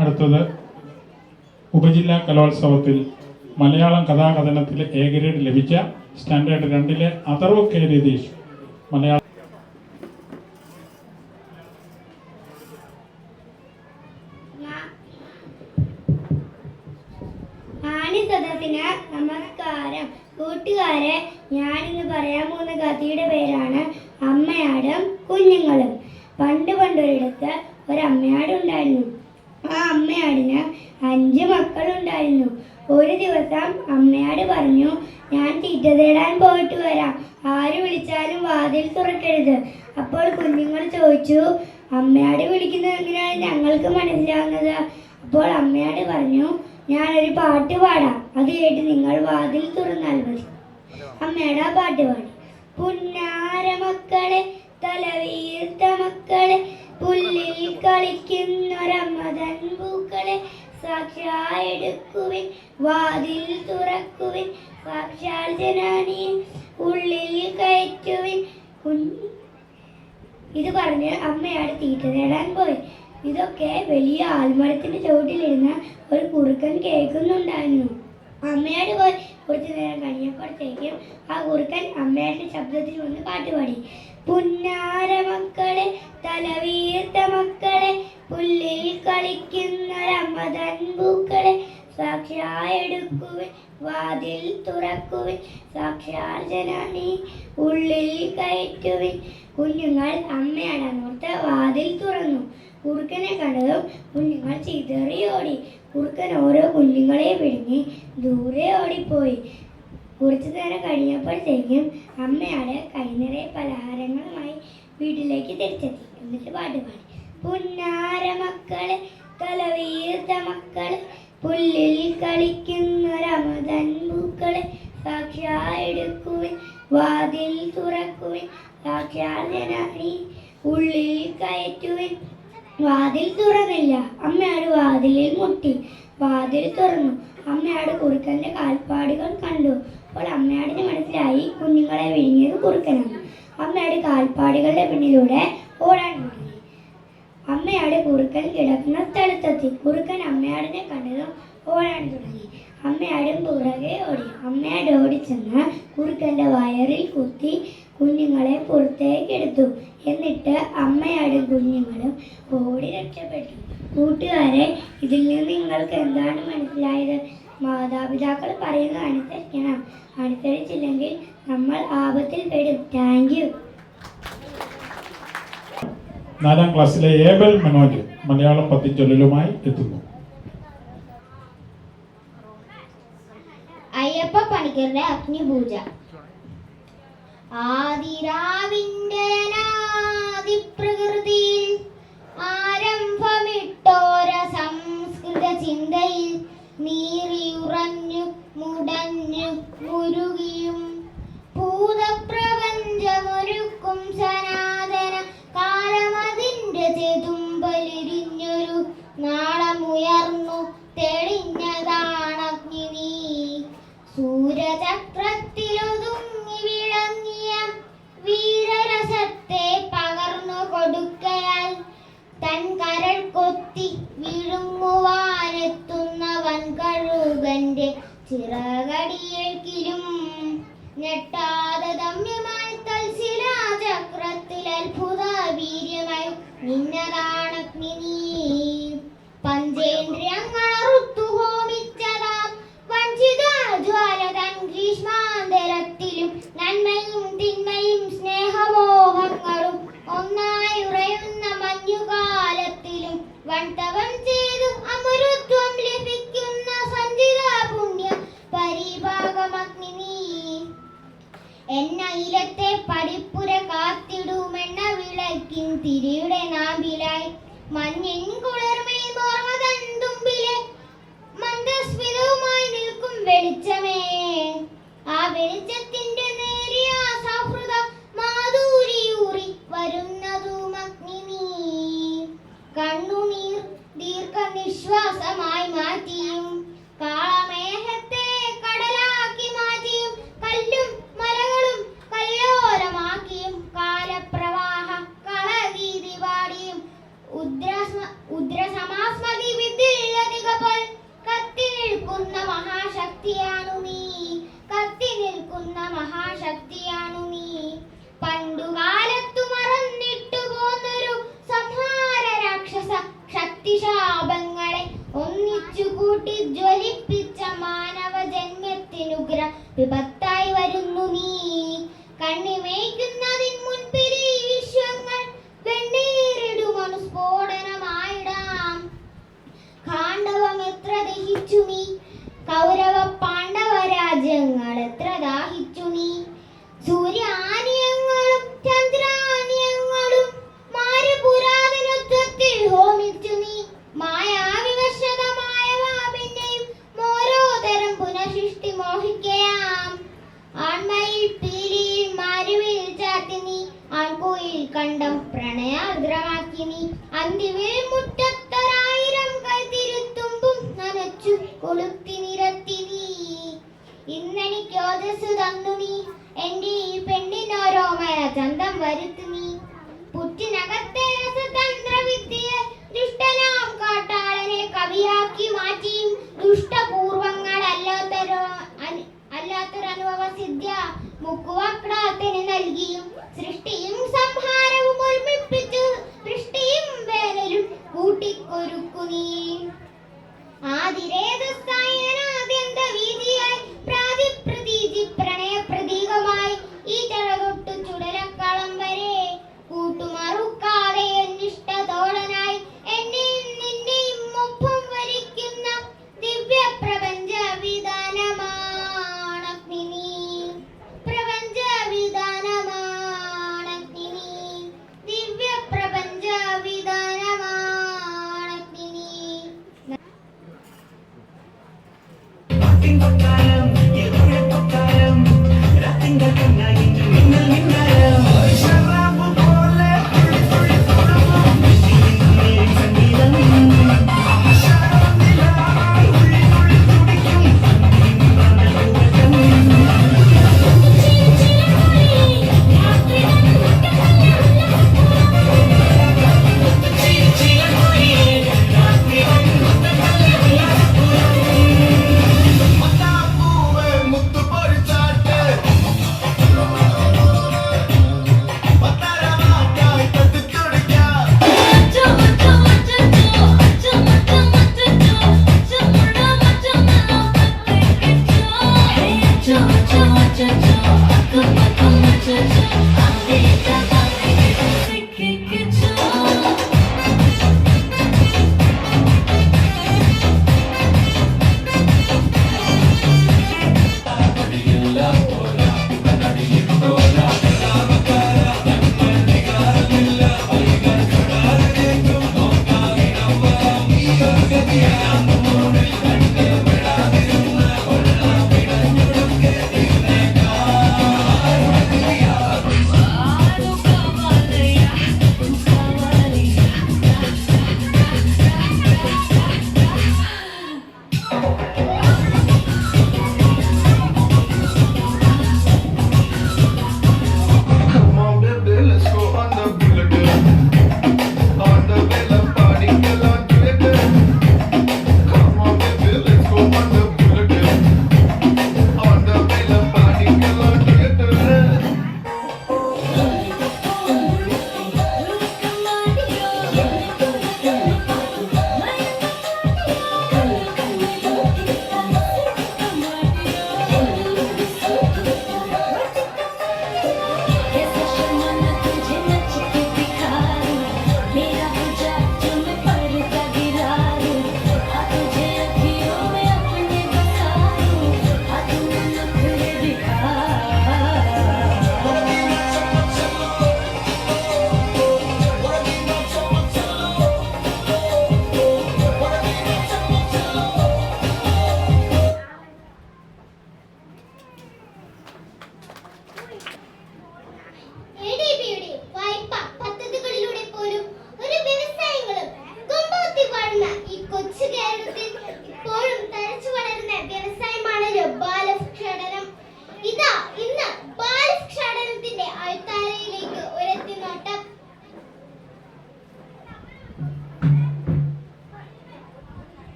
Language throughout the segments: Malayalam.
അടുത്തത് ഉപജില്ലാ കലോത്സവത്തിൽ മലയാളം കഥാകഥനത്തിൽ എ ഗ്രേഡ് ലഭിച്ച സ്റ്റാൻഡേർഡ് 2 അഥർവ് കെ രതീഷ് മലയാളം. നമസ്കാരം കൂട്ടുകാരെ, ഞാനിന്ന് പറയാൻ പോകുന്ന കഥയുടെ പേരാണ് അമ്മയാടും കുഞ്ഞുങ്ങളും. പണ്ടൊരിടത്ത് ഒരമ്മയാടുണ്ടായിരുന്നു. ആ അമ്മയാടിന് 5 മക്കളുണ്ടായിരുന്നു. ഒരു ദിവസം അമ്മയാട് പറഞ്ഞു, ഞാൻ തീറ്റ തേടാൻ പോയിട്ട് വരാം, ആര് വിളിച്ചാലും വാതിൽ തുറക്കരുത്. അപ്പോൾ കുഞ്ഞുങ്ങൾ ചോദിച്ചു, അമ്മയാട് വിളിക്കുന്നത് എങ്ങനെയാണ് ഞങ്ങൾക്ക് മനസ്സിലാവുന്നത്? അപ്പോൾ അമ്മയാട് പറഞ്ഞു, ഞാനൊരു പാട്ട് പാടാം, അത് കേട്ട് നിങ്ങൾ വാതിൽ തുറന്നാൽ മതി. അമ്മയുടെ ആ പാട്ട് പാടി. പുന്നാര മക്കളെ, തലവീർത്ത മക്കളെ, പുല്ലിൽ കളിക്കുന്നൊരമ്മതൻ പൂക്കളെ, സാക്ഷായെടുക്കുവിൻ വാതിൽ തുറക്കുവിൻ, സാക്ഷാൽ ജനാനിയെ ഉള്ളിൽ കയറ്റുവിൻ. ഇത് പറഞ്ഞ് അമ്മയാട് തീറ്റ തേടാൻ പോയി. ഇതൊക്കെ വലിയ ആൽമരത്തിന്റെ ചുവട്ടിലിരുന്ന് ഒരു കുറുക്കൻ കേൾക്കുന്നുണ്ടായിരുന്നു. അമ്മയാട് പോയി കുറച്ചു നേരം കഴിഞ്ഞപ്പോഴത്തേക്കും ആ കുറുക്കൻ അമ്മയുടെ ശബ്ദത്തിൽ വന്ന് പാട്ട് പാടി. പുന്നാര മക്കളെ, തലവീർത്ത മക്കളെ, പുല്ലിൽ കളിക്കുന്നൊരമ്മതൻ പൂക്കളെ, സാക്ഷായെടുക്കുവിൻ വാതിൽ തുറക്കുവിൻ, സാക്ഷാൽ ജനാനി ഉള്ളിൽ കയറ്റുവിൻ. കുഞ്ഞുങ്ങൾ അമ്മയാടാന്നോർത്ത് വാതിൽ തുറന്നു. കുറുക്കനെ കണ്ടതും കുഞ്ഞുങ്ങൾ ചിതറി ഓടി. കുറുക്കൻ ഓരോ കുഞ്ഞുങ്ങളെ വിഴുങ്ങി ദൂരെ ഓടിപ്പോയി. കുറച്ചു നേരം കഴിഞ്ഞപ്പോഴത്തേക്കും അമ്മയാട് കൈനിറയെ പലഹാരങ്ങളുമായി വീട്ടിലേക്ക് തിരിച്ചെത്തി. എന്നിട്ട് പാട്ട് പാടി. പുന്നാര മക്കളെ, തലവീർത്ത മക്കളെ, പുല്ലിൽ കളിക്കുന്നൊരമതൻ പൂക്കളെ, സാക്ഷായെടുക്കുവിൻ വാതിൽ തുറക്കുവിൻ, സാക്ഷാൽ ജനനി ഉള്ളിൽ കയറ്റുവിൻ. വാതിൽ തുറന്നില്ല. അമ്മയാട് വാതിലിൽ മുട്ടി. വാതിൽ തുറന്നു. അമ്മയാട് കുറുക്കന്റെ കാൽപ്പാടുകൾ കണ്ടു. അപ്പോൾ അമ്മയാടിന് മനസ്സിലായി കുഞ്ഞുങ്ങളെ വിഴുങ്ങിയത് കുറുക്കനാണ്. അമ്മയാട് കാൽപ്പാടുകളുടെ പിന്നിലൂടെ ഓടാൻ തുടങ്ങി. അമ്മയാട് കുറുക്കൻ കിടക്കുന്ന സ്ഥലത്തെത്തി. കുറുക്കൻ അമ്മയാടിനെ കണ്ടതും ഓടാൻ തുടങ്ങി. അമ്മയാടും പുറകെ ഓടി. അമ്മയാട് ഓടിച്ചെന്ന് കുറുക്കന്റെ വയറിൽ കുത്തി കുഞ്ഞുങ്ങളെ പുറത്തേക്ക് എടുത്തു. എന്നിട്ട് അമ്മയാടും കുഞ്ഞുങ്ങളും ഓടി രക്ഷപ്പെട്ടു. കൂട്ടുകാരെ, ഇതിൽ നിന്ന് നിങ്ങൾക്ക് എന്താണ് മനസ്സിലായത്? മാതാപിതാക്കൾ പറയുന്നത് അനുസരിക്കണം. അനുസരിച്ചില്ലെങ്കിൽ നമ്മൾ ആപത്തിൽ പെടും. Thank you. 4ാം ക്ലാസ്സിലെ ഏബൽ മനോജ് മലയാളം പദ്യചൊല്ലലുമായി എത്തുന്നു. അയ്യപ്പ പണിക്കരുടെ അഗ്നിപൂജ. ആദിരാവിന്റെ അനാദിപ്രകൃതിയിൽ ആരംഭമിട്ടോര സംസ്കൃത ചിന്തയിൽ നീറിയുറഞ്ഞു മുടഞ്ഞു മുരുകിയും ഭൂതപ്രപഞ്ചമൊരുക്കും സനാതന കാലമതിന്റെ ചെതുമ്പലിരിഞ്ഞൊരു നാളമുയർന്നു തെളിഞ്ഞതാണഗ്നി നീ. സൂര്യചക്രത്തിലൊതുങ്ങി വിളങ്ങിയ വീരരസത്തെ പകർന്നു കൊടുക്കയാൽ തൻ കരൾ കൊത്തി വിഴുങ്ങുവാനെത്തുന്ന വൻകഴുകന്റെ ചിറകടിയേൽക്കിലും ഞെട്ടാതെ ദമ്യമായി തൽശിലാചക്രത്തിൽ അത്ഭുത വീര്യമായി നിന്നതാണഗ്നി നീ. പഞ്ചേന്ദ്രിയങ്ങളറുത്തു ഹോമിച്ചതാം വഞ്ചിത ജ്വാല തൻ ഗ്രീഷ്മാന്തരത്തിലും നന്മയും തിന്മയും സ്നേഹമോഹങ്ങളും ഒന്നായി ഉറയുന്ന മഞ്ഞുകാലത്തിലും വൺതവം ചെയ്തു അമൃത്വം ലഭിക്കുന്ന സഞ്ചിത പുണ്യ പരിഭാഗമഗ്നി നീ. എന്നയിലത്തെ പടിപ്പുര കാത്തിടുമെണ്ണ വിളക്കിൻ തിരിയുടെ നാമ്പിലായി മഞ്ഞിൻ കുളിർമയും ഓർമ്മതൻ തുമ്പിലെ മന്ദസ്മിതവുമായി നിൽക്കും വെളിച്ചമേ. ആ വെളിച്ചത്തിന്റെ നേരിയ സൗഹൃദ മാധുരിയൂറി വരുന്നതുമഗ്നി നീ. കണ്ണുനീർ ദീർഘനിശ്വാസമായി മാറ്റിയും കാളമേഘത്തെ കടലാക്കി മാറ്റിയും കല്ലും മലകളും കല്ലോലമാക്കിയും കാലപ്രവാഹ കളഗീതി പാടിയും ഉദ്രസമാസ്മതി വിദ്യതികപോൽ കത്തി നിൽക്കുന്ന മഹാശക്തിയാണു നീ. കത്തി നിൽക്കുന്ന മഹാശക്തിയാണു നീ. പണ്ടുകാലത്തു മറന്നിട്ടു പോന്നൊരു സംഹാര രാക്ഷസ ശക്തിശാപങ്ങളെ ഒന്നിച്ചു കൂട്ടി ജ്വലിപ്പിച്ച മാനവ ജന്മത്തിനുഗ്ര വിപത്തായി വരുന്നു നീ. കണ്ണിമേയ്ക്കുന്നതിൻ മുൻപിൽ ഈ വിശ്വങ്ങൾ വെണ്ണീറിടുമണു സ്ഫോടനമായിടാം. ഖാണ്ഡവം എത്ര ദഹിച്ചു നീ. കൗരവ പാണ്ഡവ രാജ്യങ്ങൾ എത്ര ദാഹിച്ചു നീ. സൂര്യാനിയങ്ങളും ചന്ദ്രാനിയങ്ങളും മാരുപുരാതനത്വത്തിൽ ഹോമിച്ചു നീ. മായാവിവശതമായവ പിന്നെയും ഓരോതരം പുനഃസൃഷ്ടി മോഹിക്കയാം. ആൺമയിൽ പീലിയിൽ മാരുവിൽ ചാത്തി നീ. ആൺകുയിൽ കണ്ടം പ്രണയാർദ്രമാക്കി നീ. അന്തിവിൽ മുറ്റത്തൊരായിരം കൈതിരുത്തുമ്പും നനച്ചു കൊളുത്തി നിരത്തി നീ. ഇന്നെനിക്ക് ഓജസ് തന്നു നീ. എന്റെ ഈ പെണ്ണിനോരോമയ ചന്തം വരുത്തു നീ. പുറ്റിനകത്തെ രസതന്ത്രവിദ്യയെ ദുഷ്ടനാം കാട്ടാളനെ കവിയാക്കി മാറ്റിയും ദുഷ്ടപൂർവങ്ങൾ അല്ലാത്തൊരനുഭവ സിദ്ധ്യ മുക്കുവക്രാത്തിന് നൽകിയും സൃഷ്ടിയും സംഹാരവും ഒരുമിപ്പിച്ചു സൃഷ്ടിയും വേനലും കൂട്ടിക്കൊരുക്കു നീ. ആദിരേതസ്സായനാദ്യന്ത വീതിയായി പ്രാതിപ്രതീജി പ്രണയ പ്രതീകമായി ഈ തറതൊട്ടു ചുടലക്കളം വരെ കൂട്ടുമറുക്കാതെ എന്നിഷ്ടതോടനായി എന്നെയും നിന്നെയും ഒപ്പം വരിക്കുന്ന ദിവ്യ പ്രപഞ്ച വിധാനമാണഗ്നി നീ.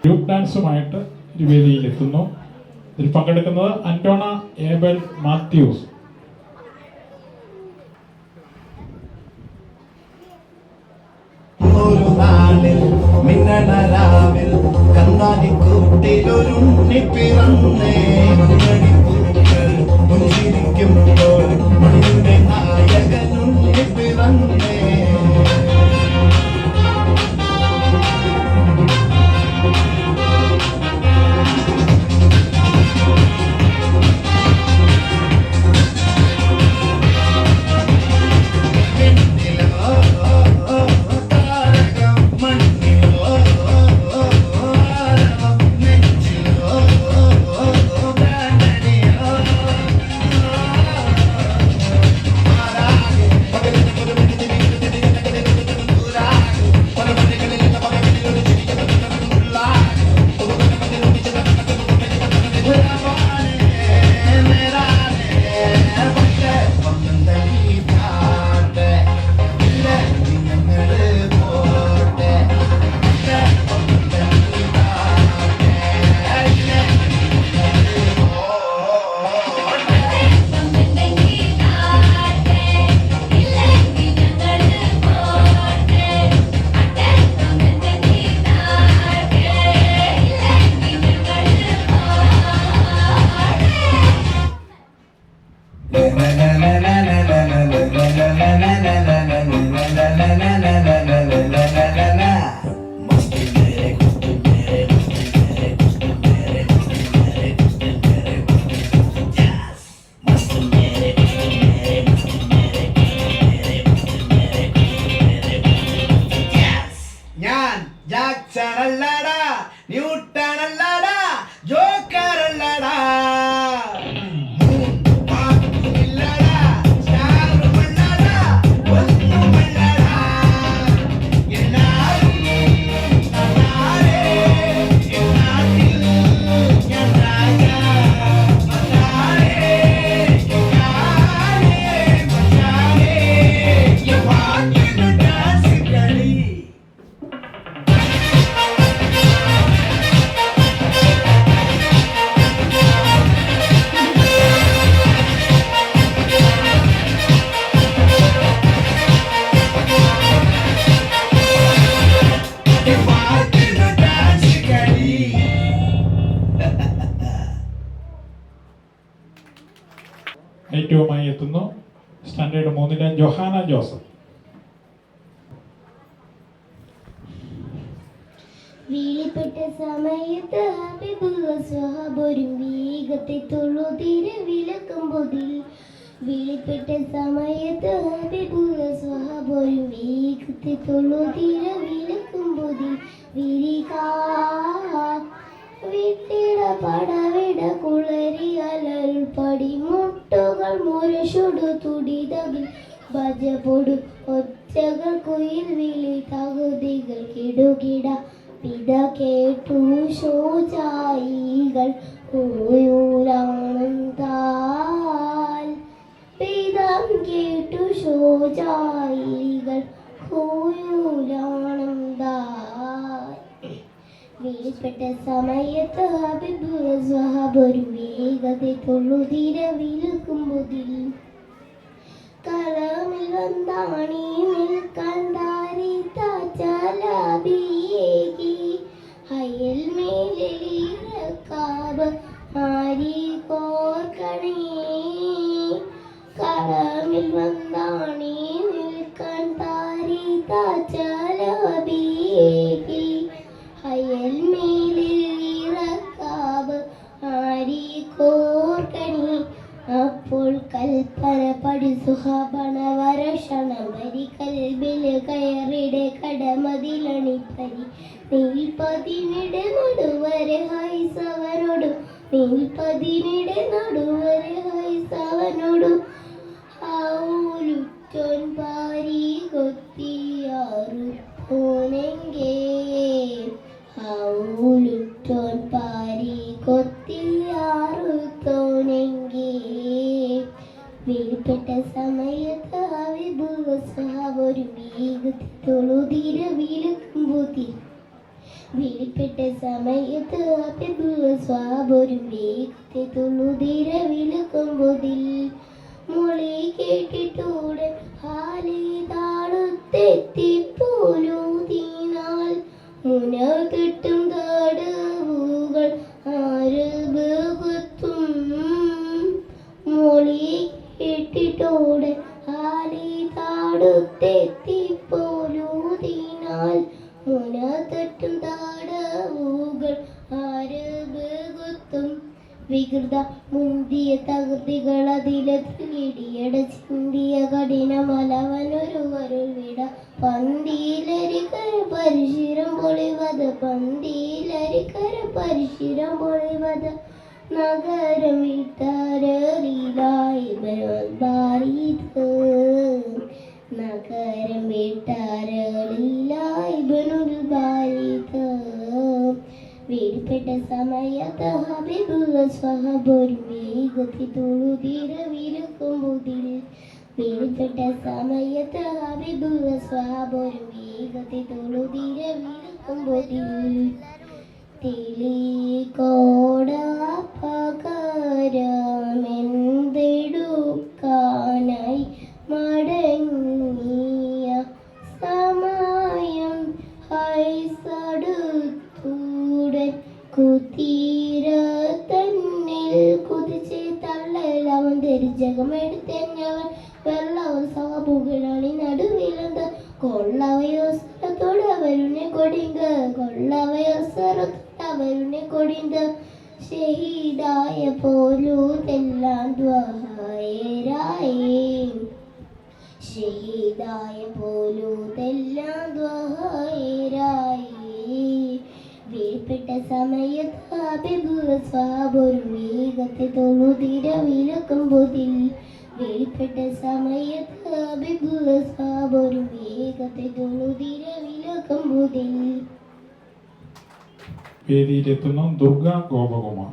ഗ്രൂപ്പ് ഡാൻസുമായിട്ട് വേദിയിലെത്തുന്നു. ഇതിൽ പങ്കെടുക്കുന്നത് അന്റോണ ഏബൽ മാത്യൂസ്. ഒരു നാളിൽ മിന്നണരാവിൽ കണ്ണാടിക്കൂട്ടിലൊരുണ്ണി പിറന്നേ മണിപ്പൂക്കൾ പുഞ്ചിരിക്കുമ്പോൾ മണിയുടെ നായകനുണ്ണി പിറന്നേ. ഐറ്റവുമായി എത്തുന്നു സ്റ്റാൻഡേർഡ് 3 ജോഹാന ജോസഫ്. വീളിപ്പെട്ട സമയത്ത് ഹബീബുള്ള സ്വഹാബൊരു വേഗത്തെ തൊഴുതിര വിലക്കുമ്പോതിൽ വീളിപ്പെട്ട സമയത്ത് ഹബീബുള്ള സ്വഹാബൊരു വേഗത്തെ തൊഴുതിര വിലക്കുമ്പോതിൽ വിരികാ വിട്ടിട പടവിട കുളരി അലൽ പടിമുട്ടുകൾ മുരശുടു തുടിതകിൽ ഭജപൊടു ഒച്ചകൾ കുയിൽ വിളി തകുതികൾ കിടുകിട പിത കേട്ടു ശോചായികൾ കൂയൂരാണെന്താൽ പിതം കേട്ടു ശോചായികൾ കൂയൂരാണെന്താൽ വീളിപ്പെട്ട സമയത്ത് ഹബീബുള്ള സ്വഹാബൊരു വേഗത്തെ തൊഴുതിര വിലക്കുമ്പോതിൽ കളമിൽ വന്നാണി നിൽക്കണ്ടാരി താച്ചാലാബിയേകി ഹയൽ മേലിറക്കാബ് ആരി കോർക്കണേ കളമിൽ വന്നാണി നിൽക്കണ്ടാരി താച്ചാലാബിയേകി ഹയൽ മേലിറക്കാബ് ആരി കോർക്കണേ അപ്പോൾ കൽപ്പന പടി സുഹബണ വരഷണം വരി കൽബിൽ കയറിടെ കടമതിലണിപ്പരി നീൽപ്പതിനിടെ നടുവരെ ഹൈസവനോടു നീൽപ്പതിനിടെ നടുവരെ ഹൈസവനോടു ഔലുറ്റോൻ പാരി കൊത്തിയാറു പോനെങ്കേ ഔലുറ്റോൻ പാരി കൊത്തിയാറു തോനെങ്കേ വീഴ്പ്പെട്ട സമയത്ത് ഹബീബുള്ള സ്വഹാബൊരു വേഗത്തിൽ തൊഴുതിര വിലക്കുമ്പോതി വെളിപ്പെട്ട സമയത്ത് ഹബീബുള്ള സ്വാബൊരും വേഗത്തെ തുളുതിര വിലക്കുമ്പോതിൽ മൊഴി കേട്ടിട്ടൂടെ ഹാലിതാടുത്തെത്തിപ്പോലൂതിനാൽ മുന കിട്ടും തടവുകൾ ആരബകുത്തും മൊഴി കേട്ടിട്ടോടെ ഹാലിതാടുത്തെത്തിപ്പോലൂതിനാൽ മുന തട്ടും തടവുകൾ ആരബകുത്തും വികൃത മുന്തിയ തകൃതികൾ അതിലിടിയട ചിന്തിയ കഠിനമലവനൊരു വരുൾ വിട പന്തിയിലരിക്കര പരിശിരം പൊളിവത് പന്തിയിലരിക്കര പരിശിരം പൊളിവത് നഗരം വിട്ടാരറിലായി ബാരീത് നഗരം വിട്ടാരളിലായി ബനുൽ ബാരീത് വെളിപ്പെട്ട സമയത്ത് ഹബീബുള്ള സ്വഹബൊരു വേഗത്തിൽ തുളുതിര വിലക്കുമ്പോതിൽ വെളിപ്പെട്ട സമയത്ത് ഹബീബുള്ള സ്വഹബൊരു വേഗത്തിൽ തുളുതിര വിലക്കുമ്പോതിൽ തെളികോട പകരമെന്തെടുക്കാനായി മടങ്ങിയ സമയം ഹൈസടുത്തൂടൻ കുതീര തന്നിൽ കുതിച്ച് തള്ളൽ അവൻ ധരിജകമെടുത്തവൻ വെള്ളവൻ സാബുകളാണി നടുവിലെന്ത് കൊള്ളവയോസരത്തോട് അവരുനെ കൊടിങ്ക കൊള്ളവയോസരത്തോട് അവരുനെ കൊടിന്ത ഷഹീദായ പോലൂതെല്ലാം ദ്വഹായരായേ ഷഹീദായ പോലൂതെല്ലാം ദ്വഹായരായേ വെളിപ്പെട്ട സമയത്ത് ഹബീബുള്ള സ്വാബൊരു വേഗത്തെ തൊഴുതിര വിലക്കുമ്പോതിൽ വെളിപ്പെട്ട സമയത്ത് ഹബീബുള്ള സ്വാബൊരു വേഗത്തെ തൊഴുതിര വിലക്കുമ്പോതിൽ വേദിയിലെത്തുന്നു ദുർഗ ഗോപകുമാർ.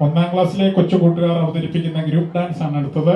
1ാം ക്ലാസ്സിലെ കൊച്ചു കൂട്ടുകാർ അവതരിപ്പിക്കുന്ന ഗ്രൂപ്പ് ഡാൻസ് ആണ് അടുത്തത്.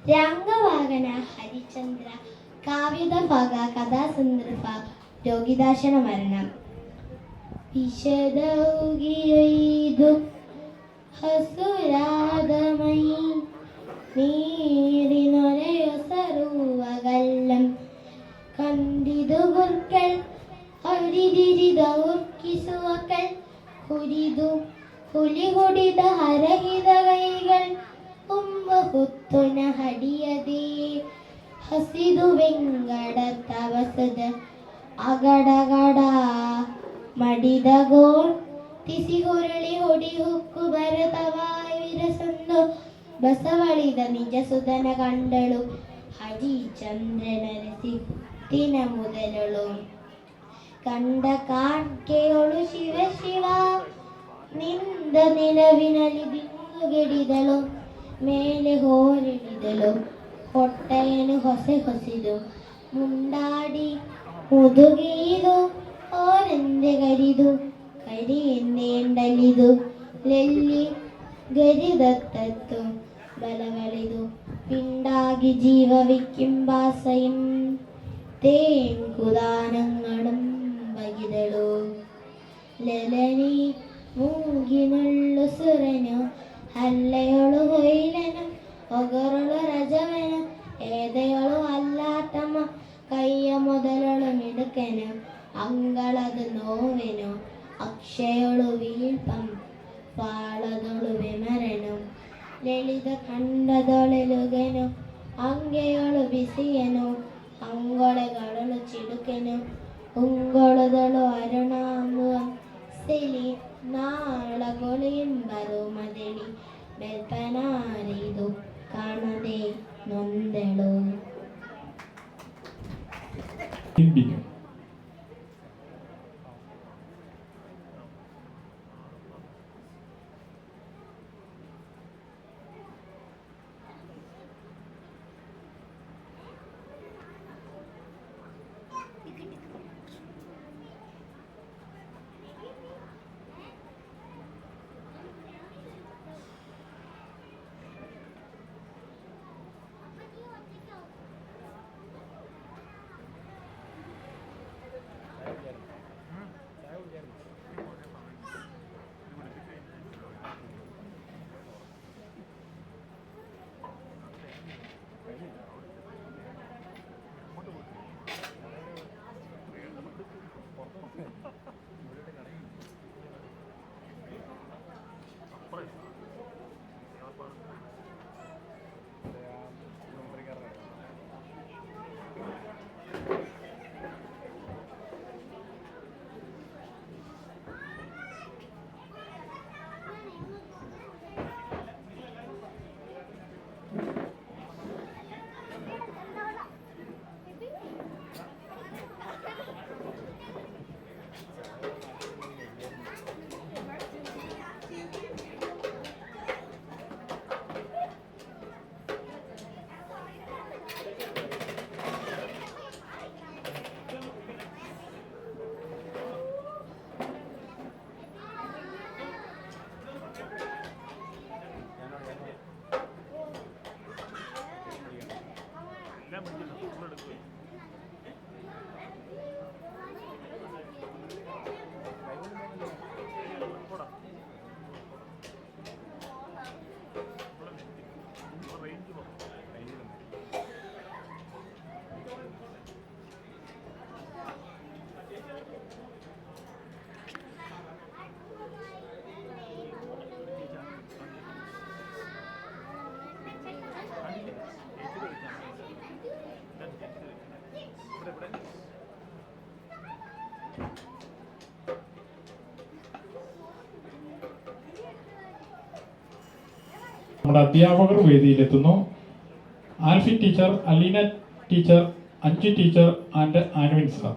രംഗവാഹന ഹരിചന്ദ്ര കാവ്യത ഭാഗ കഥാസന്ദർഭ രോഗിദാശന മരണം വിശദൗകിയൊയ്തു ഹസുരാധമയി നീരിനൊരയോ സറുവകല്ലം കണ്ടിതു ഗുർക്കൾ ഹരിതിരിതൗർക്കിസുവക്കൾ കുരിതു ಹುಲಿಗುಡಿದ ಹರಗಿದ ಕೈകൾ ಹುತ್ತುನ ಹಡಿಯದೆ ಹಸಿದು ವೆಂಗಡ ತವಸದ ಅಗಡಗಡ ಮಡಿದ ಗೋಳ್ ತಿಸಿ ಹುರುಳಿ ಹೊಡಿ ಹುಕ್ಕು ಭರತವಾಯ್ ವಿರಸಂದು ಬಸವಳಿದ ನಿಜ ಸುಧನ ಕಂಡಳು ಹರಿಚಂದ್ರನರಸಿ ಹುಟ್ಟಿನ ಮೊದಲಳು ಕಂಡ ಕಾಣ್ಕೆಯೊಳು ಶಿವ ಶಿವ ನಿಂದ ನಿಲವಿನಲ್ಲಿ ಬಿಂದುಗೆಡಿದಳು ಮೇಲೆ ಹೋರಿಡಿದಳು ಹೊಟ್ಟೆಯನ್ನು ಹೊಸೆದು ಮುಂಡಾಡಿ ಮುದುಗಿದು ಓರೆಂದೆ ಗರಿದು ಕರಿಯೆಂದೆ ಎಂಡಲಿದು ಲೆಲ್ಲಿ ഗരിതത്തത്തു ബലവളിതു പിണ്ടാകി ജീവവിക്കിംബാസയും തേൻ കുദാനങ്ങളും ബകിതളു ലലനി മൂകിനുള്ളു സുരനു ഹല്ലയൊളു ഹൊയിലനും ഒഗറുളു രജവനും ഏതയൊളു അല്ലാത്തമ്മ കയ്യ മുതലൊളു മിടുക്കനും അങ്കളത് നോവിനു അക്ഷയൊളു വീഴ്പം പാളതൊളു വിമരനും ലളിത കണ്ടതൊളിലുകനു ಅಂಗೆಯೊಳು ಬಿಸಿಯನು ಅಂಗೊಳೆಗಳಳು ಚಿಡುಕೆನು ಉಂಗೊಳದಳು ಅರುಣಾಂಬುವ ತೆಲಿ ನಾಳಗೊಳಿಂಬರು ಮದಳಿ ಬೆಲ್ಪನಾರಿದು ಕಾಣದೆ ನೊಂದೆಳು. ചിന്തിക്കും. നമ്മുടെ അധ്യാപകർ വേദിയിലെത്തുന്നു. Alphy teacher, Aleena teacher, Anju teacher and Anvin sir.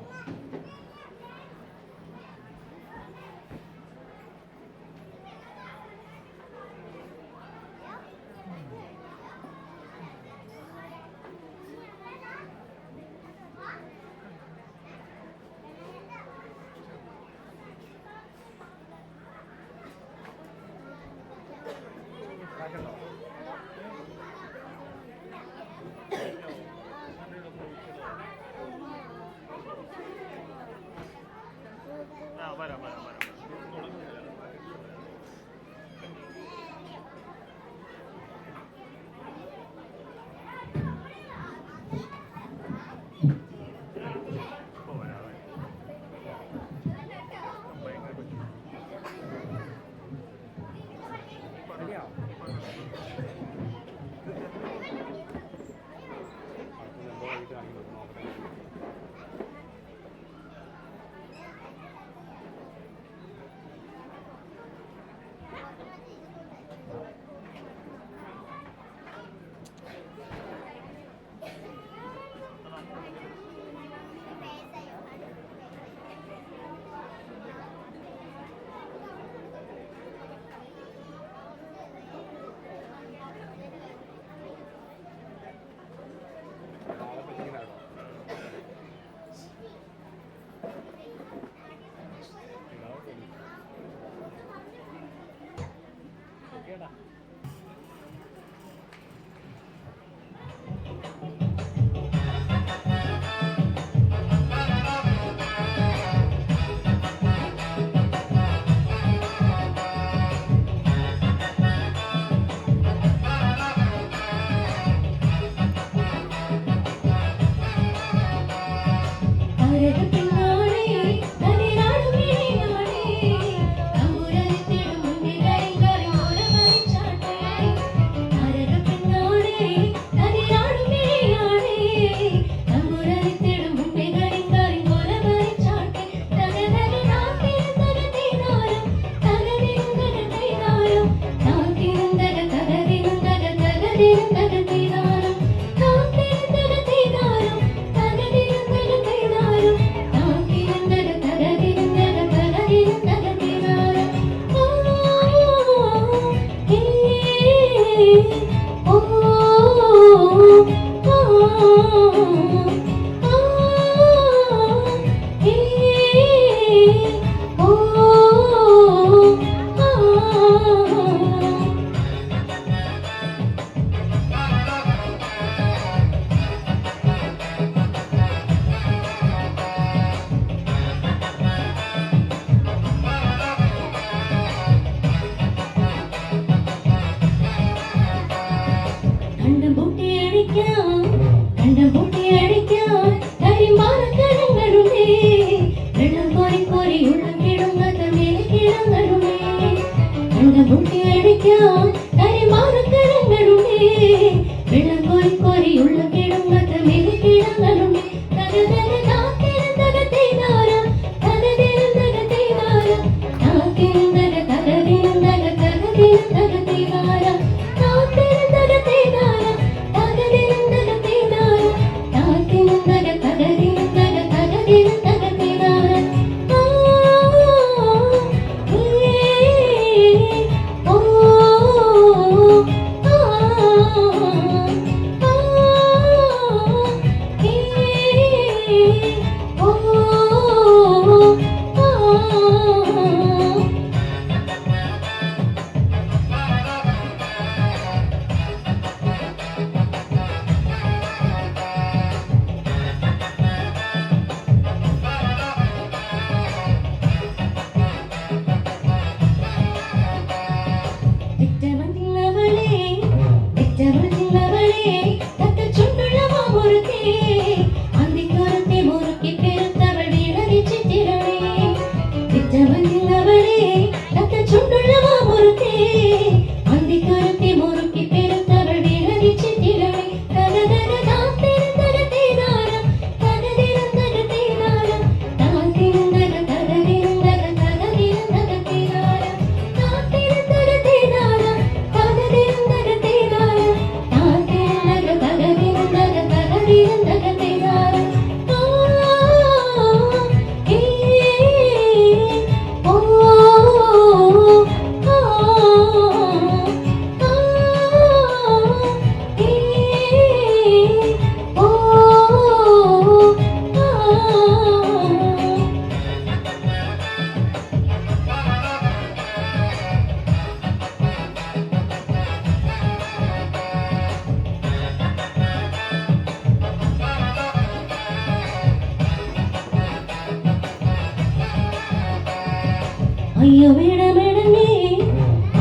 അയ്യോ വേണമേടമേ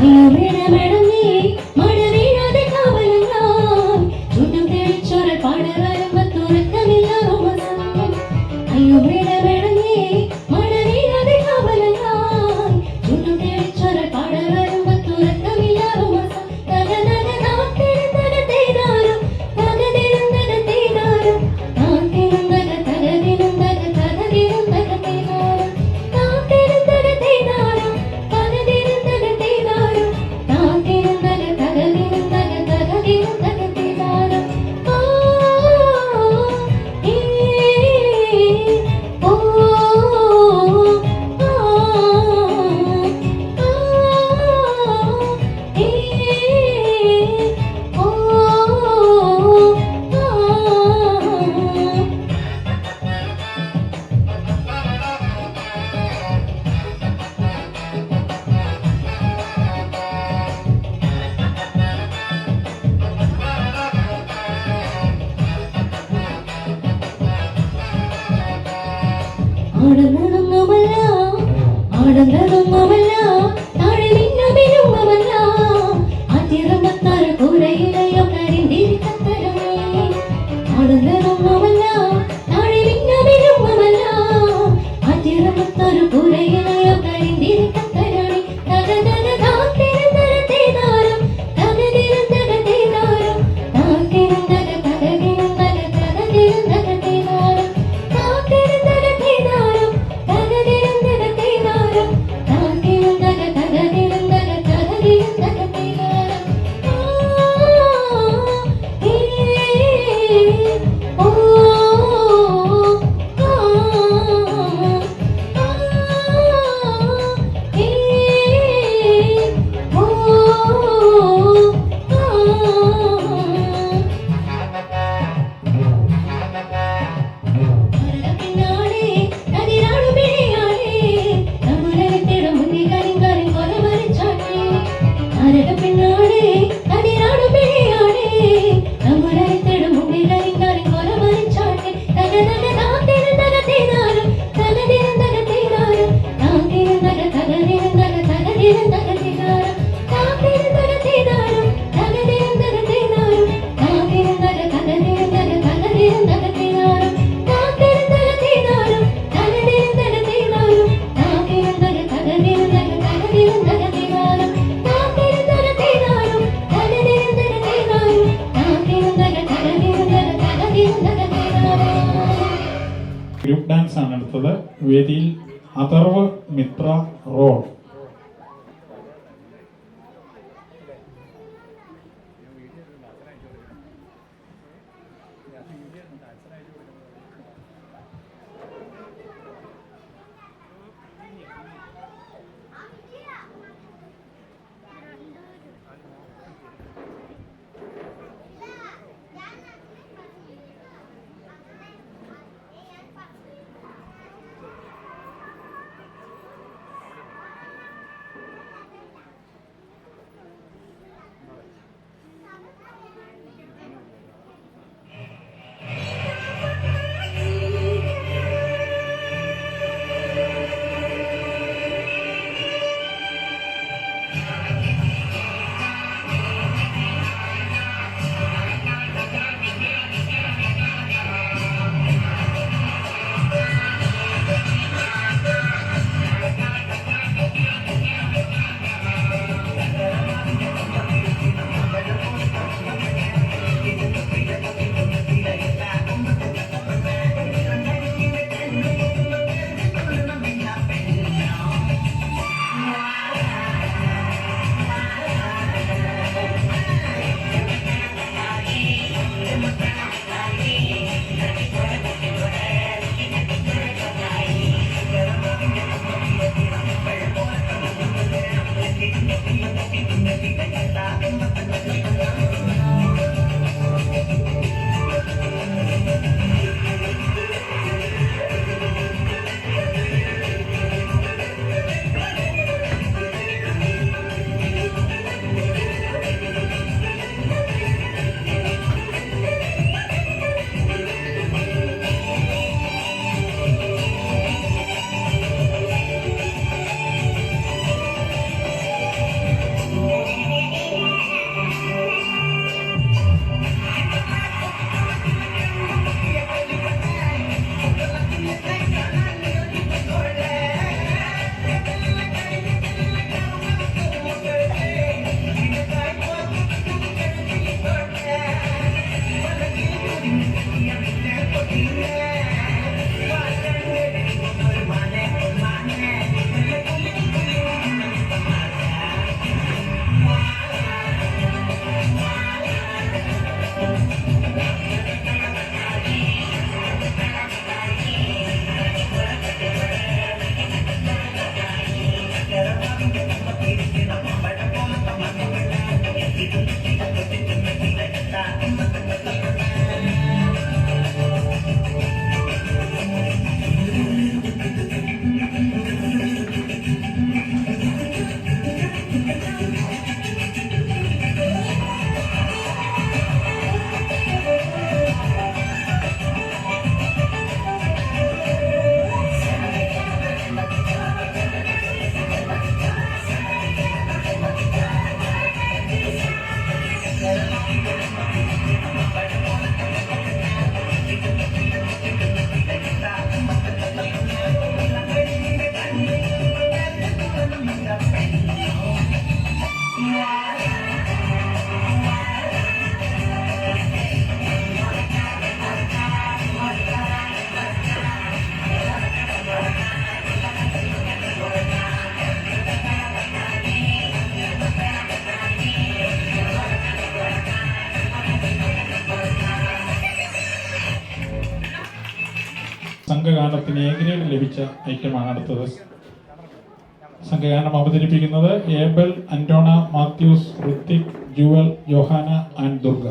അയ്യോ വേണമേടമേ മഴ വീഴാതെ കാവലങ്ങായി ചുറ്റും തെളിച്ചൊര പാടവരുമ്പ തുറക്കമില്ല റോമസം അയ്യോ വേണമേടമേ മഴ വീഴാതെ കാവലങ്ങായി ചുറ്റും തെളിച്ചൊര പാടവരുമ്പ തുറക്കമില്ല റോമസം തക തക താത്തിരുന്നക തേനാരും തകതിരുന്നക തേനാരും താത്തിരുന്നക തകതിരുന്നക തകതിരുന്നക തേനാരും താത്തിരുന്നക തേനാരും തകതിരുന്നക തേനാരും താത്തിരുന്നക തകതിരുന്നക തകതിരുന്നക തേനാരും ഓ ഏ ഓ ആ ഏ ഓ ആടുന്നതൊന്നുമല്ല ആടുന്നതൊന്നുമല്ല താഴെ മിന്നുമിനുമല്ല അതിർന്നത്താറ് കൂരയിലയോ കരിന്തിരിക്കത്തരമേ ആടുന്നതൊന്നുമല്ല താഴെ മിന്നുമിനുമല്ല അതിർന്നത്താറ് കൂരയിലയോ കരിന്തിരിക്കത്തരണി തക തക താത്തിരുന്നര തേനാരം തകതിരുന്നക തേനാരം താത്തിരുന്നക തകതിരുന്നക തകതിരുന്നക തേനാരം താത്തിരുന്നക തേനാരം തകതിരുന്നക തേനാരം താത്തിരുന്നക തകതിരുന്നക തകതിരുന്നക തേനാരം ആ ഏ ഓ ആ ഏ ഓ പിന്നാലെ അതിരാണു പിഴയാളേ തമ്പുരത്തിടും മുന്നിൽ കരിങ്കാരൻ കൊല മരിച്ചാട്ടേ ആരുടെ പിന്നാലെ അതിരാണു പിഴയാളേ തമ്പുരത്തിടും മുന്നിൽ കരിങ്കാരൻ കൊല മരിച്ചാട്ടേ തക തക താത്തിരുന്നക തേനാരും തകതിരുന്നക തേനാരും താത്തിരുന്നക തകതിരുന്നക തകതിരുന്നക തേനാരും താത്തിരുന്നക തേനാരും തകതിരുന്നക തേനാരും താത്തിരുന്നക തകതിരുന്നക തകതിരുന്നക തേനാരും താത്തിരുന്നക തേനാരും തകതിരുന്നക തേനാരും താത്തിരുന്നക തകതിരുന്നക തകതിരുന്നക തേനാരും താത്തിരുന്നക തേനാരും തകതിരുന്നക തേനാരും താത്തിരുന്നക തകതിരുന്നക തകതിരുന്നക തേനാരും. ഗ്രൂപ്പ് ഡാൻസ് ആണ് അടുത്തത്. വേദിയിൽ അഥർവ് മിത്ര റോൾ. സംഘഗാനത്തിന് എ ഗ്രേഡ് ലഭിച്ച ഐറ്റമാണ് അടുത്തത്. സംഘഗാനം അവതരിപ്പിക്കുന്നത് ഏബൽ, അന്റോണ, മാത്യൂസ്, ഋത്തിക്, ജുവൽ, ജോഹാന ആൻഡ് ദുർഗ.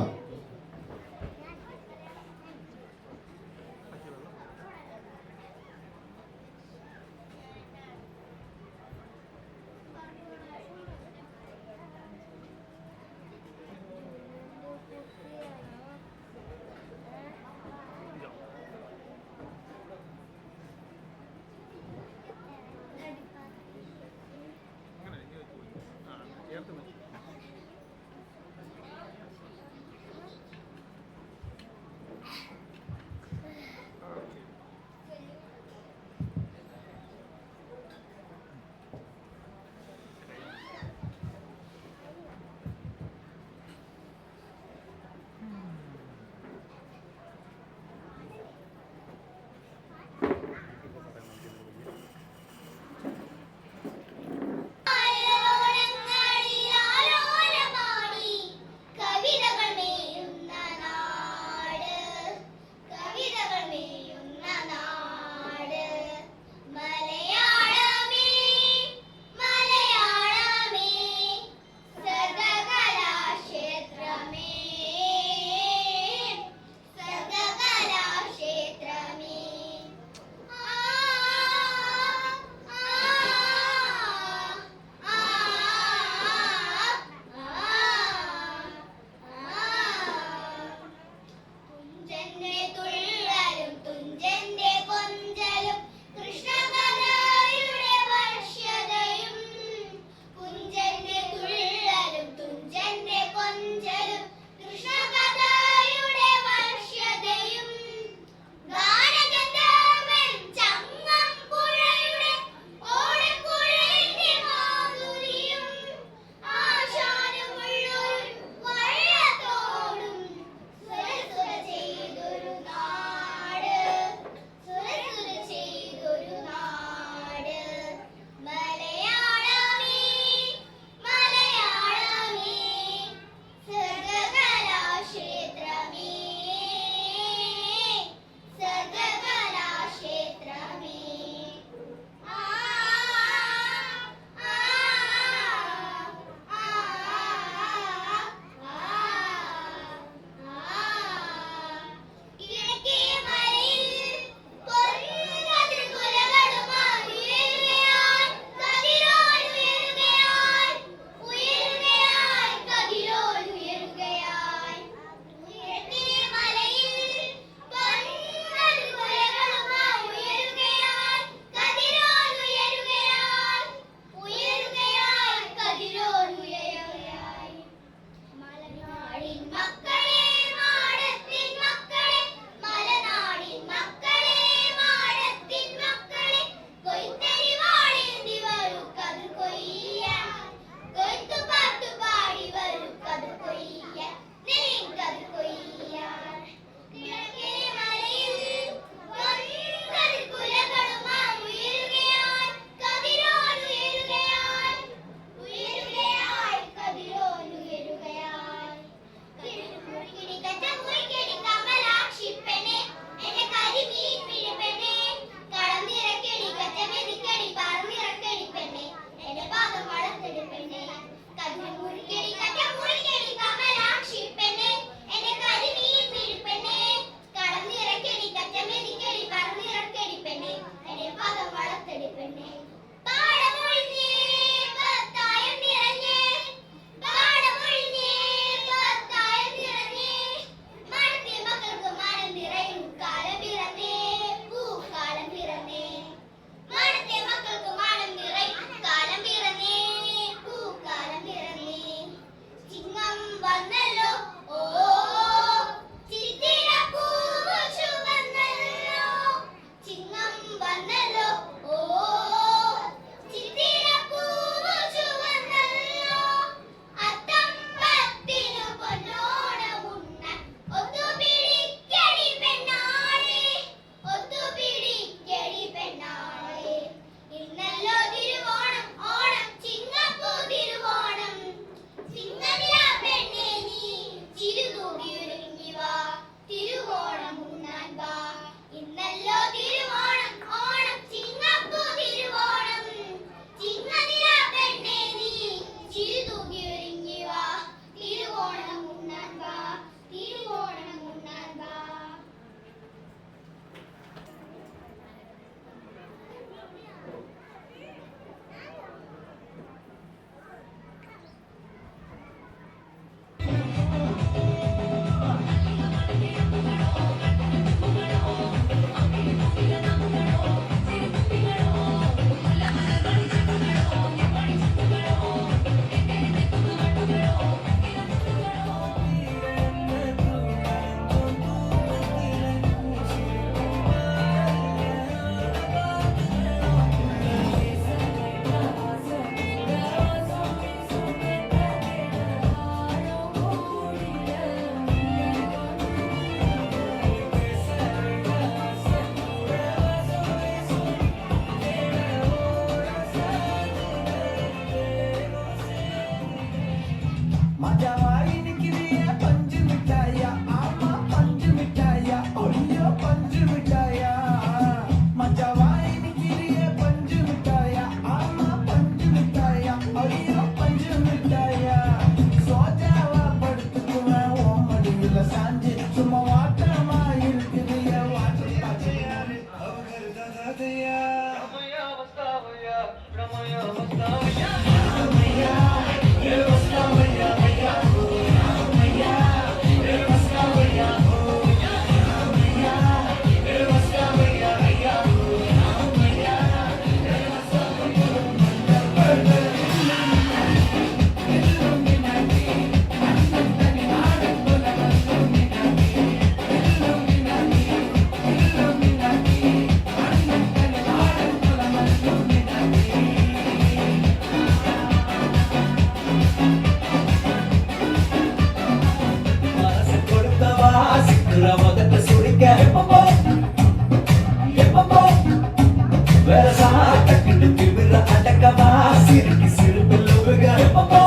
டக்குனு திமிர அடக்கவா சிரிக்கி சிரிப்பு லோக எப்பமோ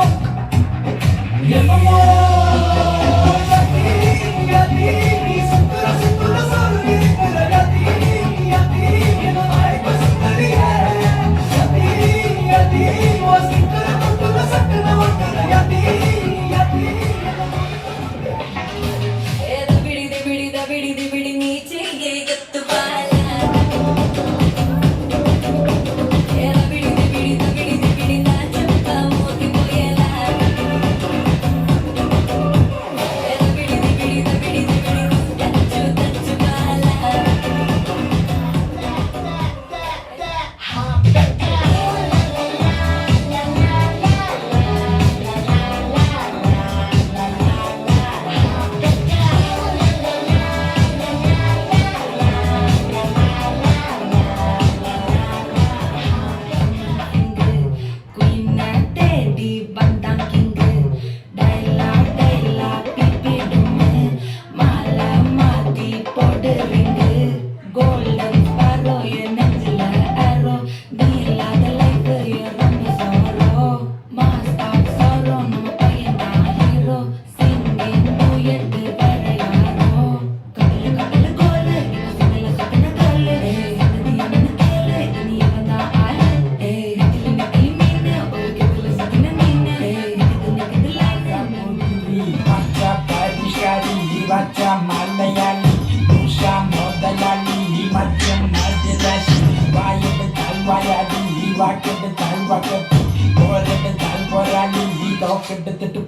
எப்பமோ யதி நீ சுத்துற சுத்துற சாரு யதி யதி நாய் பசுந்தரியே யதி வாசிக்கற சுத்துற சக்கன வக்கற யதி யதி ಬಿಡಿ ನೀಚೆಗೆ ಎತ್ತು ಬಾಲ ಬಿಡಿ ನಾ ಚಪ್ಪ ಮೋತಿ ಮೊಯಲ ಬಿಡಿ ತಚ್ಚು ಬಾಲ baca Malayali Nusa Modalali Macam Madrasi Waya betal wayadi Waka betal wakati Bora betal borali Doka betul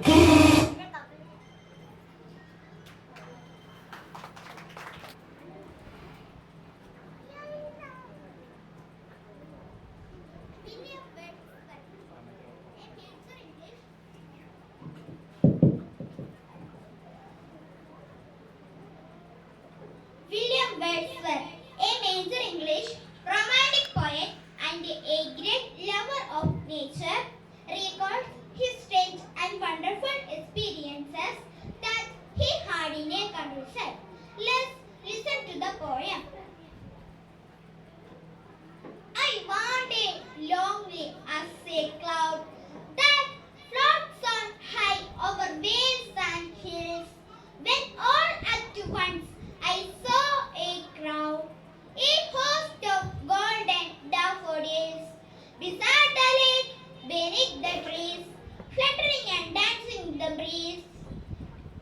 William Wordsworth, a major English romantic poet and a great lover of nature, recalls his strange and wonderful experiences that he had in a countryside. Let's listen to the poem. I wandered lonely as a cloud that floats on high over waves and hills, when all at once I saw a crowd, a host of golden daffodils, beside the lake, beneath the trees, fluttering and dancing in the breeze,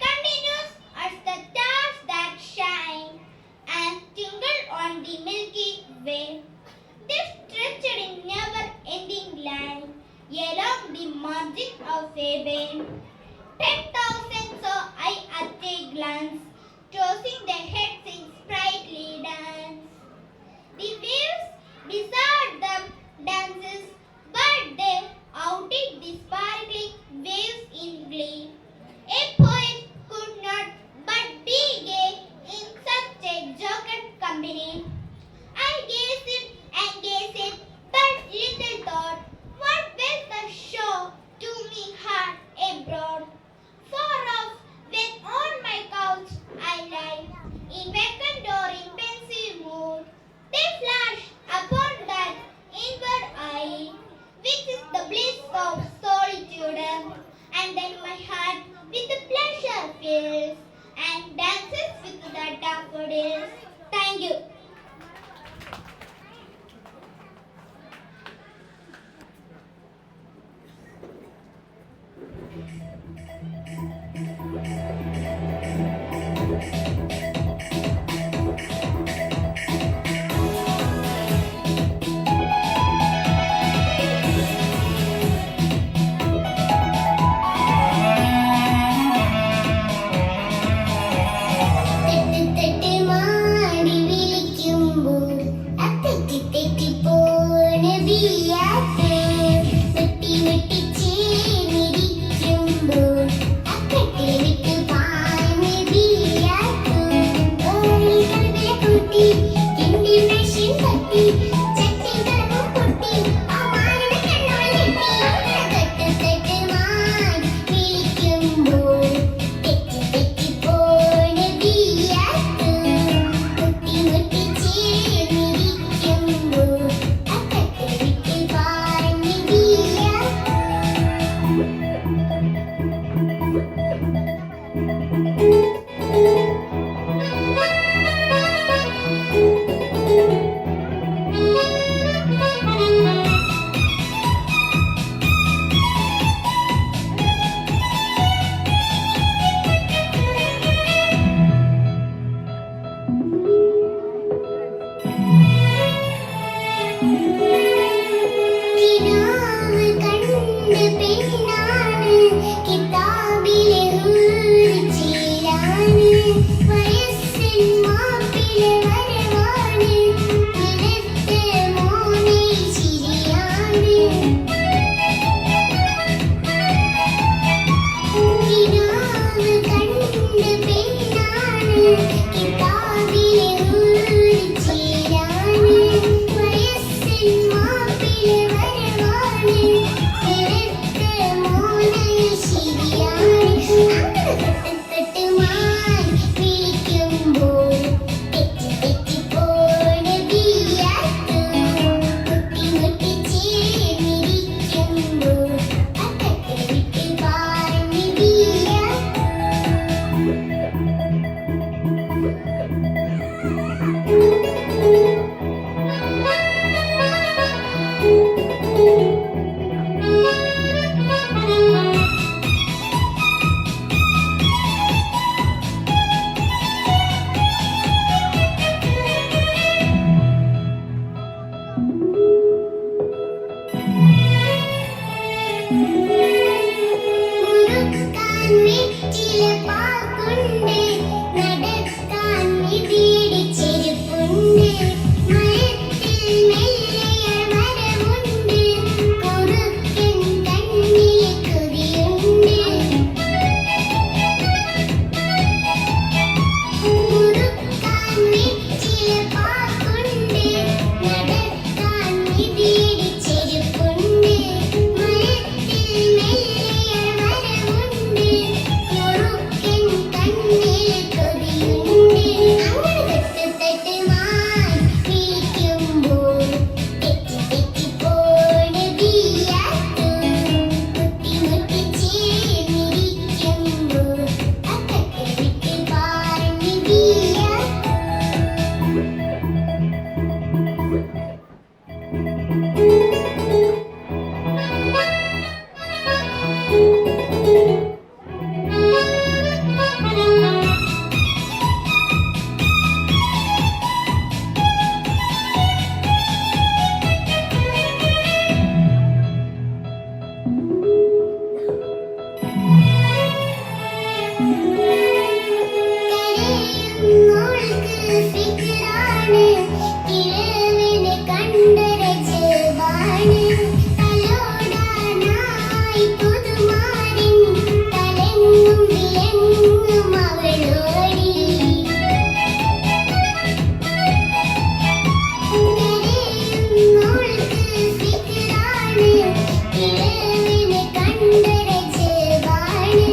continuous as the stars that shine and tingle on the Milky Way. They stretched in never-ending line along the margin of a vein. 10,000 saw I at a glance, tossing their heads in sprightly dance. The waves beside them dances, but they outdid the sparkling waves in glee. A poet could not but be gay in such a jocund company. I gazed and gazed, but little thought what will the show to me heart abroad. Far off, when on my couch I lie, in vacant or in pensive mood, they flash upon that inward eye, which is the bliss of solitude. And then my heart with the pleasure fills, and dances with the daffodils. Thank you. പെണ്ണാണ് കിതാബിലെ ഹൂറിച്ചീരാണ് വയസ്സിൻ മാപ്പിളെ വരവാണ് ഇടത്തെ മോനെ ചിരിയാണ് കിനാവ് കണ്ട് പെണ്ണാണ് കിതാബിലെ ഹൂറിച്ചീരാണ് വയസ്സിൻ മാപ്പിളെ വരവാണ് ഇടത്തെ മോനെ ചിരിയാണ് തൊട്ട് മാൻ വിളിക്കുമ്പോൾ തെറ്റി തെറ്റി പോണ ബിയാത്ത് മുട്ടി മുട്ടി ചേർന്നിരിക്കുമ്പോൾ അക്കത്തെ വിട്ട് പാഞ്ഞ് ബിയാത്ത് മുറുക്കാൻ വെറ്റില പാക്കുണ്ട് നടക്കാൻ മിതിയുടെ ചെരുപ്പുണ്ട് മരത്തിൽ മെല്ലയാൾ മരമുണ്ട് കുറുക്കൻ കണ്ണിലെ കൊതിയുണ്ട് മുറുക്കാൻ വെറ്റില പാക്കുണ്ട് നടക്കാൻ മിതിയുടെ ചെരുപ്പുണ്ട് മരത്തിൽ മെല്ലയാൾ മരമുണ്ട് കുറുക്കൻ കണ്ണിലെ കൊതിയുണ്ട് അങ്ങനെ തട്ട് മാൻ വിളിക്കുമ്പോൾ തെറ്റി തെറ്റി പോണ ബിയാത്ത് മുട്ടി മുട്ടി ചേർന്നിരിക്കുമ്പോൾ അക്കത്തെ വിട്ട് പാഞ്ഞ് ബിയാത്ത് കരയുന്നോൾക്ക് ഫിക്റാണ് കിഴവിനെ കണ്ടര ജവാണ് തലോടാനായി പുതുമാരൻ തലങ്ങും വിലങ്ങും അവളോടി കരയുന്നോൾക്ക് ഫിക്റാണ് കിഴവിനെ കണ്ടര ജവാണ്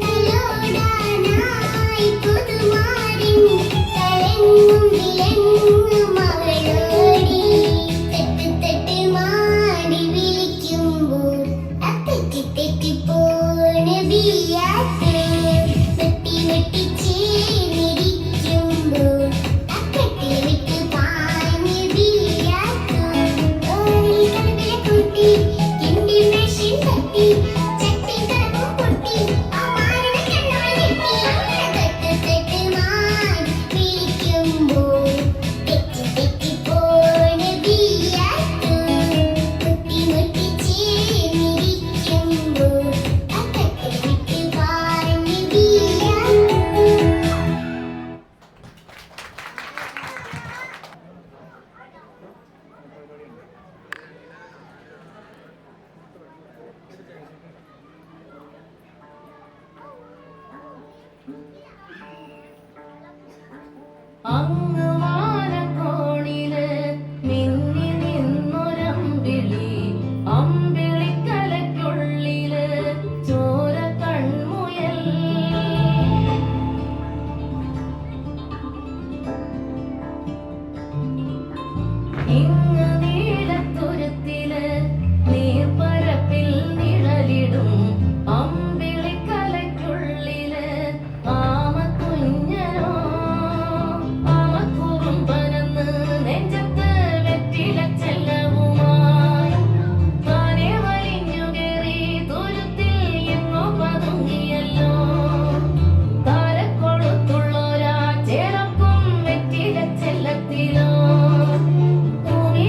തലോടാനായി പുതുമാരൻ തലങ്ങും വിലങ്ങും അവളോടി തെറ്റ് തെറ്റ് മാടി വിളിക്കുമ്പോൾ അതെറ്റി തെറ്റി പോണ ബിയാത്ത് വെട്ടി വെട്ടി ചേർന്നിരിക്കുമ്പോൾ അക്കത്തെ വിട്ട് പാഞ്ഞ് ബിയാത്ത് ഓടി കലപില കൂട്ടി കിണ്ടി മെഷീൻ തട്ടി ചട്ടി കലവും പൊട്ടി ആ മാരണ കണ്ണോട് ഞെട്ടി അങ്ങനെ തെറ്റ് മാൻ വിളിക്കുമ്പോൾ തെറ്റി തെറ്റി പോണ ബിയാത്ത് മുട്ടി മുട്ടി ചേർന്നിരിക്കുമ്പോൾ അക്കത്തെ വിട്ട് പാഞ്ഞ് ബിയാത്ത് അങ്ങ് വാനക്കോണില് മിന്നി നിന്നൊരമ്പിളി അമ്പിളിക്കലയ്ക്കുള്ളില് ചോര കൺമുയൽ ഇങ്ങ് നീലത്തുരുത്തില് നീർപ്പരപ്പിൽ നിഴലിടും അമ്പിളിക്കലയ്ക്കുള്ളില് ആമക്കുഞ്ഞനോ ആമക്കുറുമ്പനെന്ന് നെഞ്ചത്ത് വെറ്റില ചെല്ലവുമായി താനെ വലിഞ്ഞു കയറി തുരുത്തിൽ എങ്ങോ പതുങ്ങിയല്ലോ താരക്കൊളുത്തുള്ളൊരാ ചേർക്കും വെറ്റില ചെല്ലത്തിലോ ഭൂമി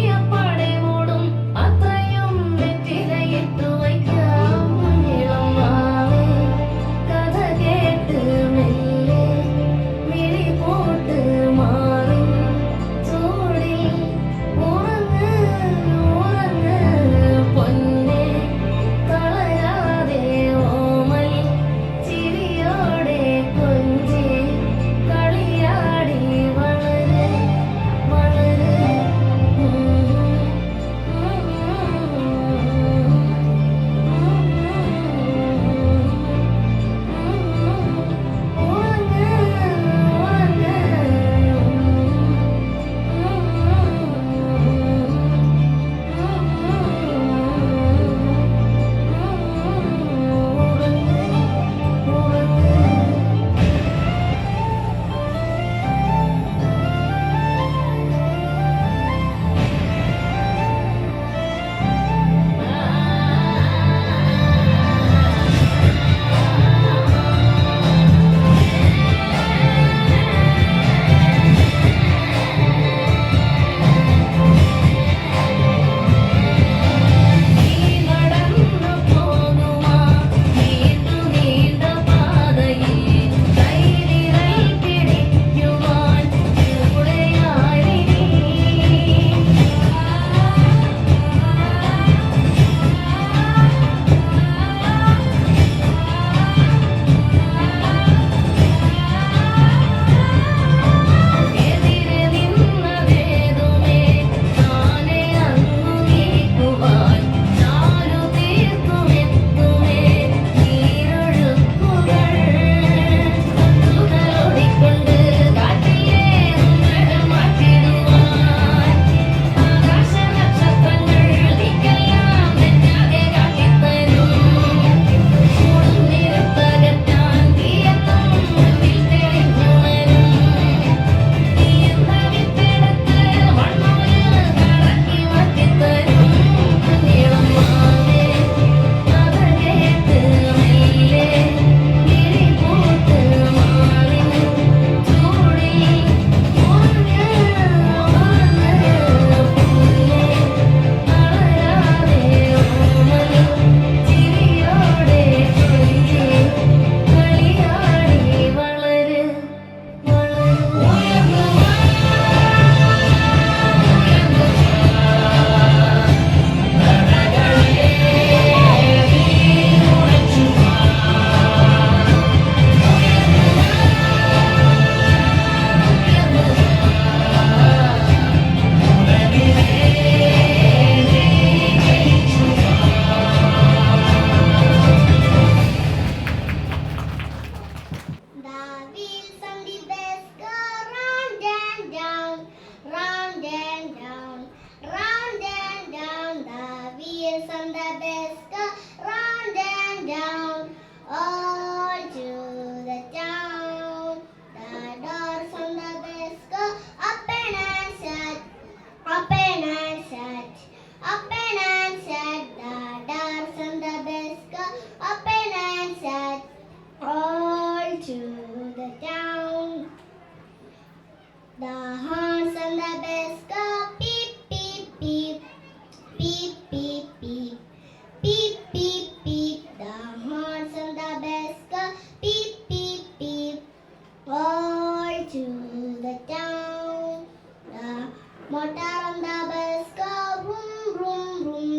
Motor on the bus go vroom vroom vroom,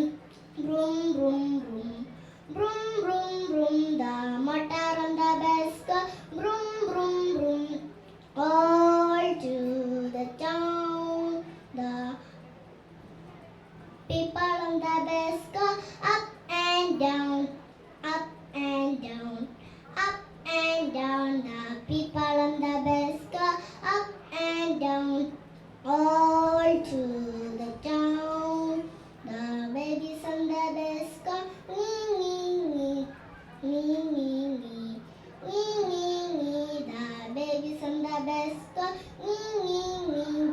vroom vroom vroom, vroom vroom vroom. The motor on the bus go vroom vroom vroom, all to the town. The people on the bus go up and down, up and down, up and down. The people on the bus go up and down, all to the town. The babies on the bus go wee wee wee, wee wee wee, wee wee wee. The babies on the bus go wee wee wee,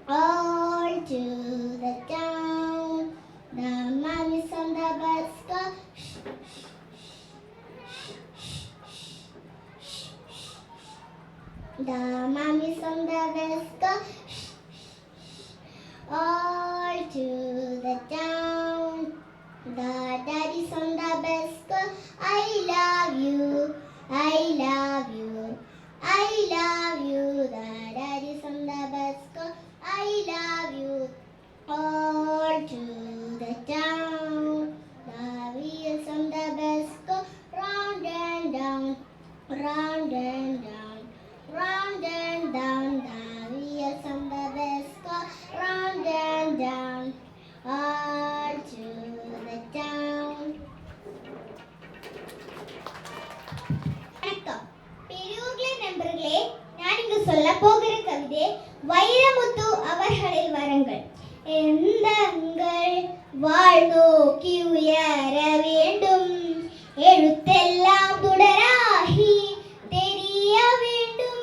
all to the town. The mummies on the bus go shh shh shh shh shh shh. The mummies on the bus go shh shh shh, all to the town. The daddies on the bus go I love you, I love you, I love you. The daddies on the bus go I love you, all to the town. The wheels on the bus go round and down, round and down, round and down. The wheels on the bus go round and down, all to the town. வணக்கம். பெரியோர்களே, நண்பர்களே, நான் இங்கு சொல்ல போகிற கவிதை வைரமுத்து அவர்களின் வரங்கள். எந்தங்கள் வாழ்நோக்கி உயர வேண்டும், எழுத்தெல்லாம் தொடராகி தெரிய வேண்டும்.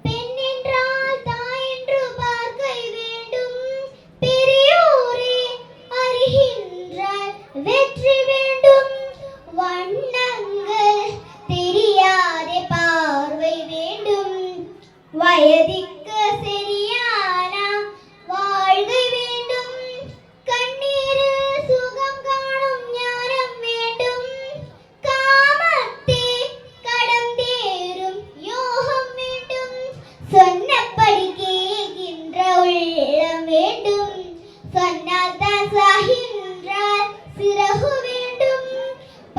பெண் என்றால் தாய் என்று பார்க்க வேண்டும், பெரியோரே அறிகின்றால் வெற்றி வேண்டும். வண்ணங்கள் தெரியாத பார்வை வேண்டும், வயதிற்கு சரியான வாழ்க்கை வேண்டும். கண்ணீரில் சுகம் காணும் ஞானம் வேண்டும், காமத்தை கடந்தேறும் யோகம் வேண்டும். சொன்னபடி கேட்கின்ற உள்ளம் வேண்டும், சொன்னால் தான் சாகின்றால் சிறகு வேண்டும்.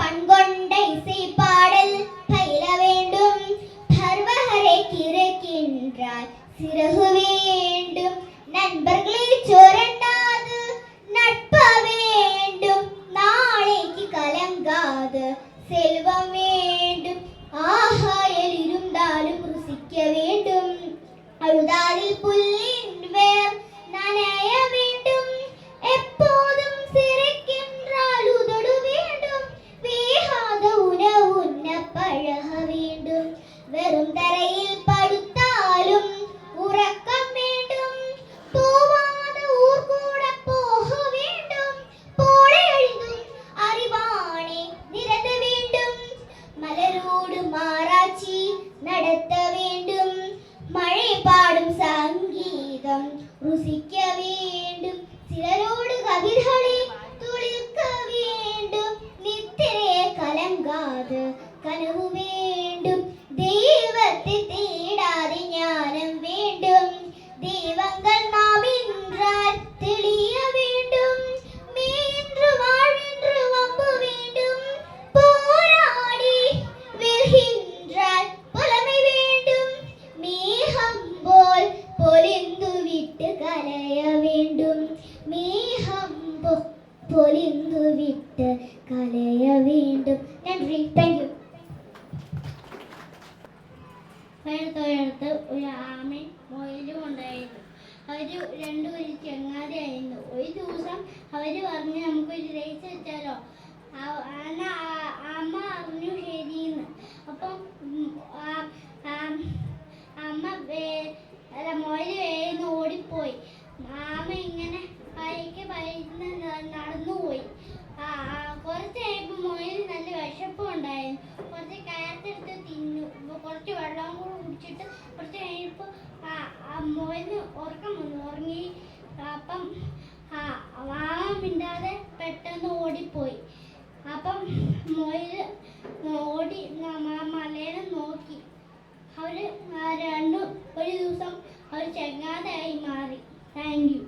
பண்கொண்ட இசை பாடல் பயில வேண்டும், பர்வகரை கிறுக்கின்றால் சிறகு வேண்டும். நண்பர்களை சுரண்டாது நட்ப வேண்டும், நாளைக்கு கலங்காது செல்வம் வேண்டும். ஆகாயில் இருந்தாலும் ருசிக்க வேண்டும், அழுதாதில் புல்லின் வேர் நனைய வேண்டும். எப்போதும் சிரிக்கின்றால் உதடு வேண்டும், வேகாத உணவு உண்ண பழக வேண்டும். வெறும் தரையில் படுத்தாலும் உறக்கம் வேண்டும், போவாத ஊர் கூட போக வேண்டும். போல எழுதும் அறிவானே நிரந்த வேண்டும், மலரோடு மாராட்சி நடத்த வேண்டும். மழை பாடும் சங்கீதம் ருசிக்க வேண்டும், சிலரோடு கவிர்களை துளிர்க்க வேண்டும். நித்திரையே கலங்காது கனவு வேண்டும், தெய்வத்தை தேடாத ஞானம் வேண்டும். தெய்வங்கள் நாம் என்றால் தெளிய வேண்டும், மீன்று வாழ்வென்று வம்பு வேண்டும். போராடி வெல்கின்றால் புலமை வேண்டும், மேகம் போல் பொலிந்து விட்டு கலைய வேண்டும். மேகம் பொலிந்து விட்டு கலைய வேண்டும். நன்றி, താങ്ക് യു. അടുത്ത് ഒരു ആമയും മുയലും ഉണ്ടായിരുന്നു. അവർ രണ്ടും ഒരു ചങ്ങാതിയായിരുന്നു. ഒരു ദിവസം അവർ പറഞ്ഞ് നമുക്കൊരു റേസ് വെച്ചാലോ. അമ്മ പറഞ്ഞു ശരിയെന്ന്. അപ്പം അമ്മ മുയൽ വേഗം ഓടിപ്പോയി. ആമ ഇങ്ങനെ പൈക്ക് നടന്നുപോയി. കുറച്ച് കഴിയുമ്പോൾ മുയൽ നല്ല വിശപ്പും ഉണ്ടായിരുന്നു. കുറച്ച് കയർത്തെടുത്ത് തിന്നു. കുറച്ച് വെള്ളം കൂടെ കുടിച്ചിട്ട് കുറച്ച് കഴിഞ്ഞപ്പോൾ മുയലിന് ഉറക്കം വന്നു. ഉറങ്ങി. അപ്പം മിണ്ടാതെ പെട്ടെന്ന് ഓടിപ്പോയി. അപ്പം മുയൽ ഓടി മലേനെ നോക്കി. അവർ രണ്ടും ഒരു ദിവസം അവർ ചങ്ങാതെയായി മാറി. Thank you.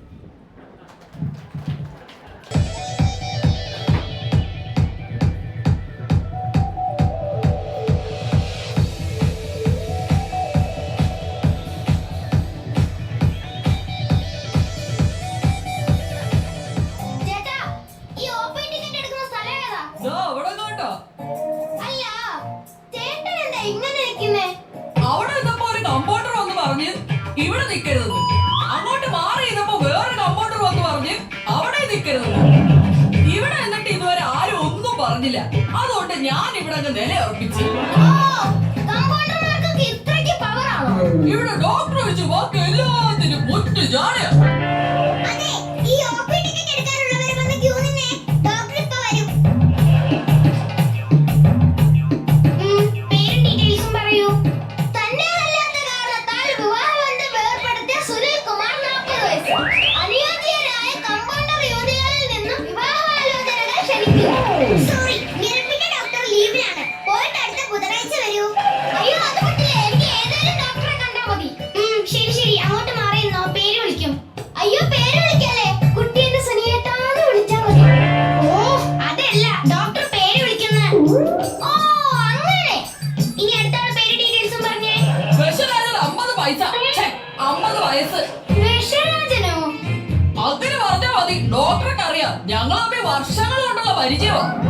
വിളിക്കരുത്. ഇവിടെ എന്നിട്ട് ഇതുവരെ ആരും ഒന്നും പറഞ്ഞില്ല. അതുകൊണ്ട് ഞാൻ ഇവിടെ അങ്ങ് നിലയുറപ്പിച്ചു. ഇവിടെ ഡോക്ടർ വെച്ച് ബാക്കി എല്ലാത്തിനും മുറ്റു ജാടയാ. അങ്ങനെ പറഞ്ഞാ മതി. ഡോക്ടർക്ക് അറിയാം ഞങ്ങൾ തമ്മിൽ വർഷങ്ങൾ കൊണ്ടുള്ള പരിചയമാണ്.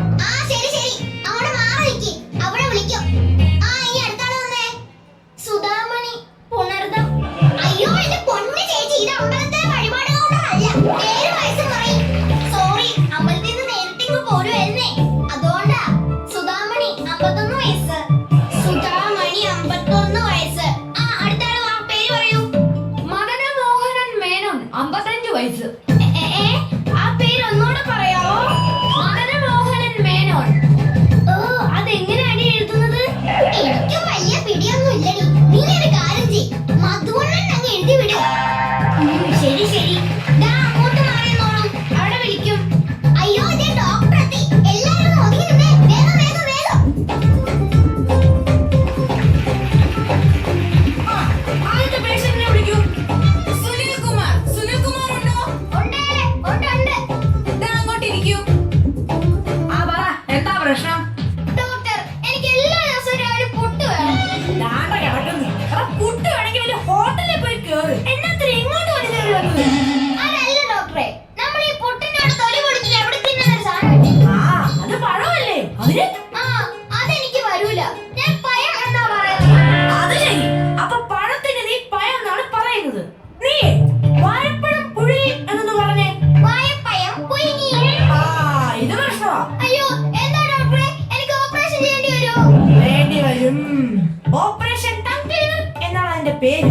ഓപ്പറേഷൻ ടങ് ക്ലീനർ എന്നാണ് അതിന്റെ പേര്.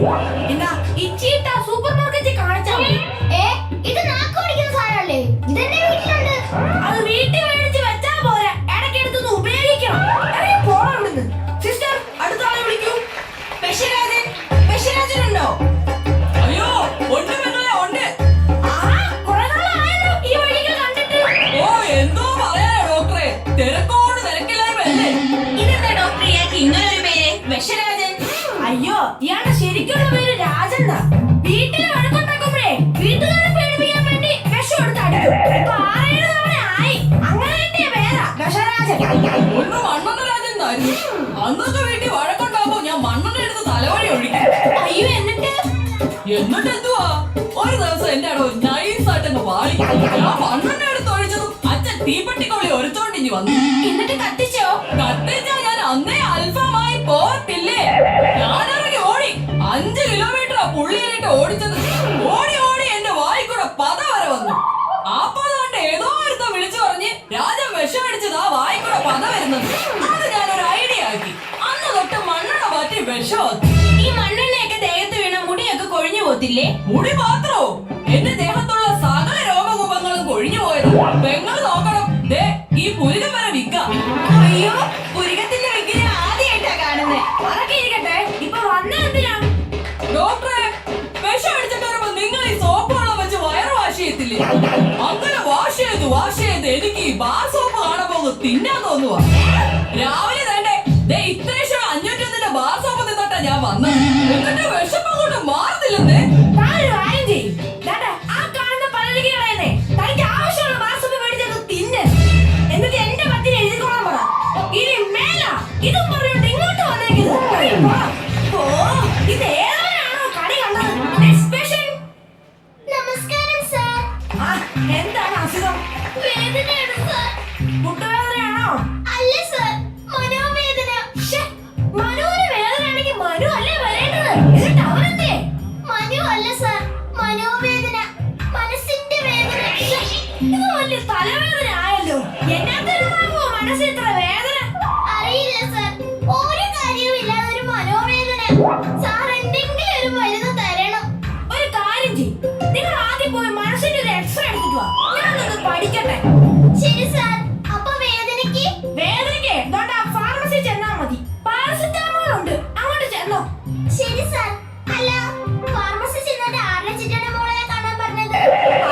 എന്നാ ഈ ചീട്ട സൂപ്പർ മാർക്കറ്റിൽ കാണിച്ചാൽ മതി. ഇത് നാക്ക് പിടിക്കുന്ന സാധനമല്ലേ? ഇതെന്റെ വീട്ടിലുണ്ട്. അത് വീട്ടിൽ മേടിച്ച് വെച്ചാൽ പോരാ, ഇടയ്ക്കെടുത്തൊന്ന് ഉപയോഗിക്കണം. പോണം ഇവിടുന്ന്. സിസ്റ്റർ, അടുത്ത ആളെ വിളിക്കൂ. പെശരാജനുണ്ടോ? അയ്യോ ഉണ്ട് പെങ്ങളെ ഉണ്ട്. കുറെ നാളായല്ലോ ഈ വഴികൾ കണ്ടിട്ട്. ഓ എന്തോ പറയാനാ ഡോക്ടറെ, തിരക്കോട് തിരക്കില്ലായ്മല്ലേ. ഇതെന്താ ഡോക്ടർ ഇയാൾക്ക് ഇങ്ങനെ ഒരു പേര്? വിഷരാജൻ. അയ്യോ, ഇയാളുടെ ശരിക്കുള്ള പേര് രാജൻ. വീട്ടിൽ വഴക്കുണ്ടാക്കുമ്പോഴേ വീട്ടുകാരെ പേടിപ്പിക്കാൻ വേണ്ടി വിഷം എടുത്ത് അടിക്കും. ഇപ്പൊ 6-7 തവണ ആയി. അങ്ങനെ കിട്ടിയ പേരാ വിഷരാജൻ. ഒന്ന് മണ്ണെണ്ണ രാജൻ എന്നായിരുന്നു. അന്നൊക്കെ വീട്ടിൽ വഴക്കുണ്ടാകുമ്പോ ഞാൻ മണ്ണെണ്ണ എടുത്ത് തലവഴി ഒഴിക്കും. അയ്യോ, എന്നിട്ട് എന്തുവാ ഒരു ദിവസം എന്റെ അടവ് നൈസായിട്ടങ്ങ് വാളി. ഞാൻ മണ്ണെണ്ണ എടുത്ത് ഒഴിച്ചതും അച്ഛൻ തീപ്പെട്ടിക്കൊള്ളി ഒരുത്തോണ്ടിഞ്ഞ് വന്നു. എന്നിട്ട് കത്തിച്ചോ? കത്തിച്ചാ ഞാൻ അന്നേ അൽഫമായി പോകത്തില്ലേ. ഞാനിറങ്ങി ഓടി. 5 കിലോമീറ്ററാ പുള്ളിയിലിട്ട് ഓടിച്ചത്. ഓടി ഓടി എന്റെ വായിക്കൂടെ പത വരെ വന്നു. ആ പത കൊണ്ട് ഏതോ ഒരുത്ത വിളിച്ചു പറഞ്ഞ് രാജൻ വിഷം അടിച്ചത് ആ വായിക്കൂടെ പത വരുന്നത്. അത് ഞാനൊരു ഐഡിയ ആക്കി. അന്ന് തൊട്ട് മണ്ണെണ്ണ മാറ്റി വിഷമാക്കി. ഈ മണ്ണെണ്ണയൊക്കെ ദേഹത്ത് വീണ മുടിയൊക്കെ കൊഴിഞ്ഞു പോത്തില്ലേ? മുടി മാത്രോ, എന്റെ ദേഹത്തുള്ള സകല രോഗകൂപങ്ങളും കൊഴിഞ്ഞു പോയത്. പെങ്ങൾ നോക്കണം, ദേ ഈ പുരുകം വരെ വിൽക്കാം. അയ്യോ, പുരുകത്തിന്റെ വിഗ്രഹം ആദ്യമായിട്ടാ കാണുന്നേ. അതൊക്കെ ഇരിക്കട്ടെ, ഇപ്പൊ വന്ന എന്തിനാ? ഡോക്ടറെ, വിഷം അടിച്ചിട്ട് വരുമ്പോ നിങ്ങൾ ഈ സോപ്പ് വെള്ളം വെച്ച് വയറ് വാഷ് ചെയ്യത്തില്ലേ? അങ്ങനെ വാഷ് ചെയ്ത് എനിക്ക് ഈ ബാർ സോപ്പ് കാണുമ്പോ തിന്നാൻ തോന്നുവാ. രാവിലെ തന്നെ ദേ ഇത്രയും 501 ബാർ സോപ്പ് തിന്നിട്ടാ ഞാൻ വന്നത്. എന്നിട്ട് വിഷപ്പം കൊണ്ട് മാറുന്നില്ലെന്നേ. താനൊരു കാര്യം ചെയ്യും. ആ കാണുന്ന പലരിക്ക് കളയുന്നേ, തനിക്ക് ആവശ്യമുള്ള മാസം മേടിച്ചത് തിന്ന്. എന്നിട്ട് എന്റെ പത്തിന് എഴുതിക്കോളാൻ പറ. ഇനി മേല ഇതും പറഞ്ഞോണ്ട് ഇങ്ങോട്ട് വന്നേക്കരുത്. ഓ, ഇത് ഏതാണോ കടി കണ്ടത്? Next patient. നമസ്കാരം സർ. എന്താണ് അസുഖം? വേദനയാണ് സർ. മുട്ടുവേദനയാണോ? അല്ല സർ, മനോവേദന. മനുവിന് വേദനയാണെങ്കിൽ മനു അല്ലേ വരേണ്ടത്? എന്നിട്ട് അവനെന്തേ? മനു ഇത് വലിയ തലവേദന ആയല്ലോ. എന്നാത്തിനാണോ മനസ്സിൽ ഇത്ര വേദന? അറിയില്ല സർ, ഒരു കാര്യവുമില്ലാതെ ഒരു മനോവേദന. സാർ എന്തെങ്കിലും ഒരു മരുന്ന് തരണം. ഒരു കാര്യം ചെയ്യും, നിങ്ങൾ ആദ്യം പോയി മനസ്സിന്റെ ഒരു എക്സ്റേ എടുത്തിട്ട് വാ. ഞാനൊന്ന് പഠിക്കട്ടെ. ശരി സാർ. അപ്പൊ വേദനയ്ക്ക് വേദനയ്ക്ക് ഫാർമസി ചെന്നാ മതി. പാരസെറ്റമോൾ ഉണ്ട്, അങ്ങോട്ട് ചെന്നോ. ശരി സാർ. അല്ല, ഫാർമസി ചെന്നിട്ട് ആരുടെ ചിറ്റയുടെ മോളെ കാണാൻ പറഞ്ഞത്?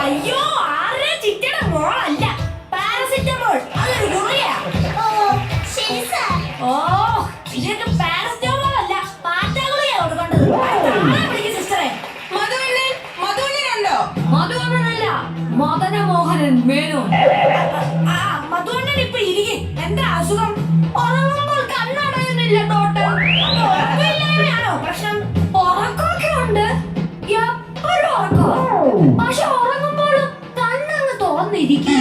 അയ്യോ, ആരുടെ ചിറ്റയുടെ മോളല്ല, പാരസെറ്റമോൾ. അതൊരു ഗുളികയാ. ഓ ശരി സാർ. ഓ, ഇതിന് പാരസെറ്റമോൾ അല്ല, പാറ്റ ഗുളികയാ കൊടുക്കേണ്ടത്. സിസ്റ്ററെ, മധുവണ്ണനുണ്ടോ? മധുവണ്ണനല്ല, മദനമോഹനൻ മേനോൻ. മധുവണ്ണൻ ഇപ്പൊ ഇരിക്കും. എന്താ അസുഖം? ഉറങ്ങുമ്പോൾ കണ്ണടയുന്നില്ല ഡോക്ടർ. ഉറക്കമില്ലായ്മയാണോ പ്രശ്നം? ഉറക്കമൊക്കെ ഉണ്ട്, എപ്പോഴും ഉറക്കം. പക്ഷെ ഉറങ്ങുമ്പോഴും കണ്ണങ്ങ് തുറന്നിരിക്കും.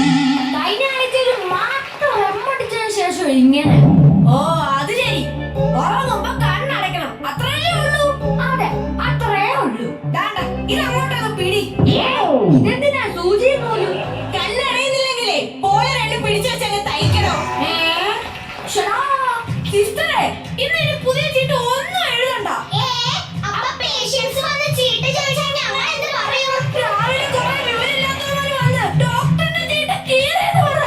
കഴിഞ്ഞ ആഴ്ചയിൽ മാത്രം എമ്മടിച്ചതിന് ശേഷം ഇങ്ങനെ. ഓ അത് ശരി, ഉറങ്ങുമ്പോ കണ്ണടയ്ക്കണം, അത്രയല്ലേ ഉള്ളൂ? അതെ, അത്രേ ഉള്ളൂ. ഇതങ്ങോട്ടൊന്ന് പിടി. ഇതെന്തിനാ സൂചി പോലും? കണ്ണടയുന്നില്ലെങ്കിലേ പോലെ രണ്ടും പിടിച്ചു വെച്ചങ്ങ് തയ്ക്കണോ? സിസ്റ്ററെ, ഇന്ന് ഇനി പുതിയ ചീട്ട് ഒന്നും എഴുതണ്ട. അപ്പൊ പേഷ്യൻസ് വന്ന് ചീട്ട് ചോദിച്ചാൽ ഞങ്ങൾ എന്ത് പറയും? രാവിലെ കുറെ വിവരമില്ലാത്തവര് വന്ന് ഡോക്ടറിന്റെ ചീട്ട് കീറിയെന്ന് പറ.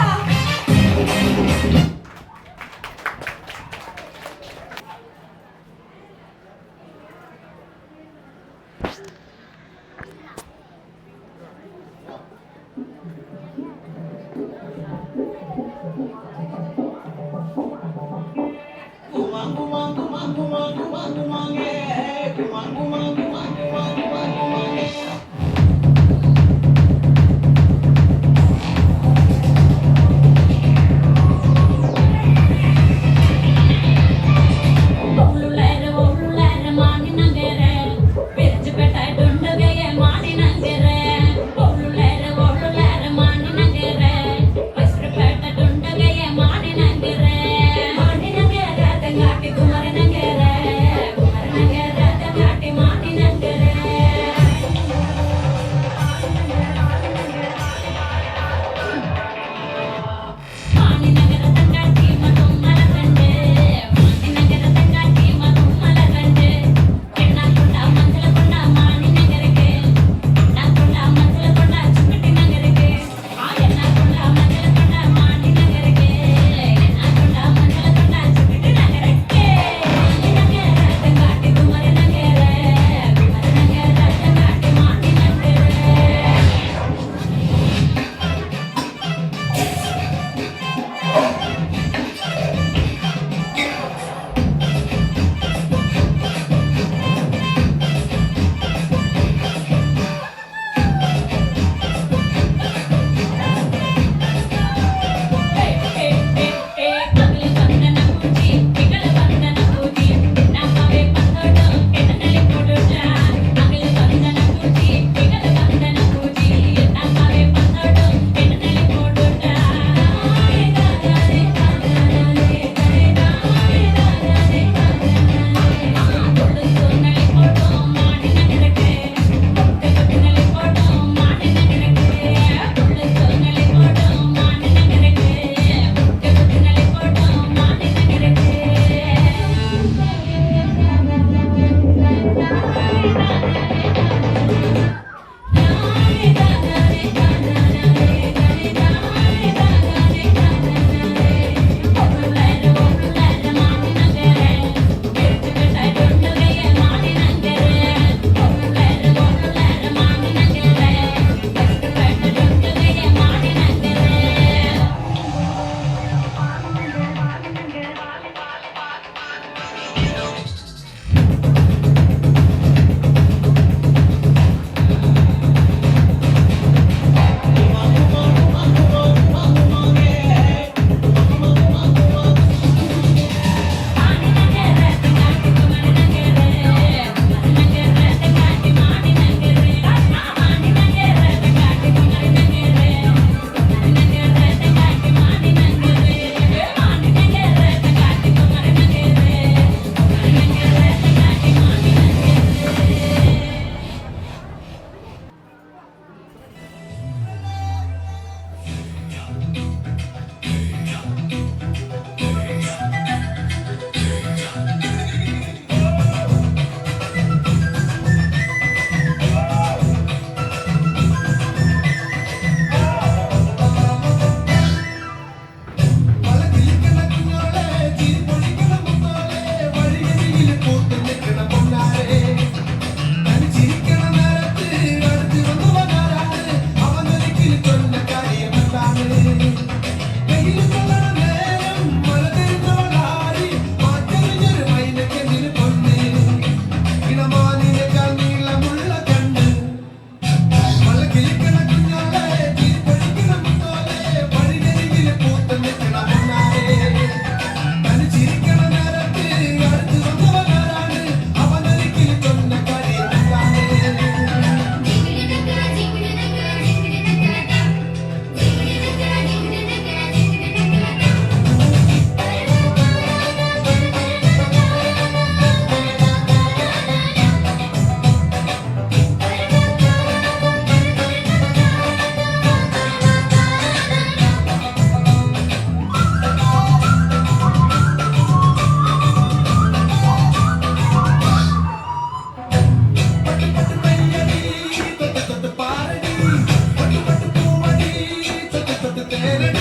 ചേരടി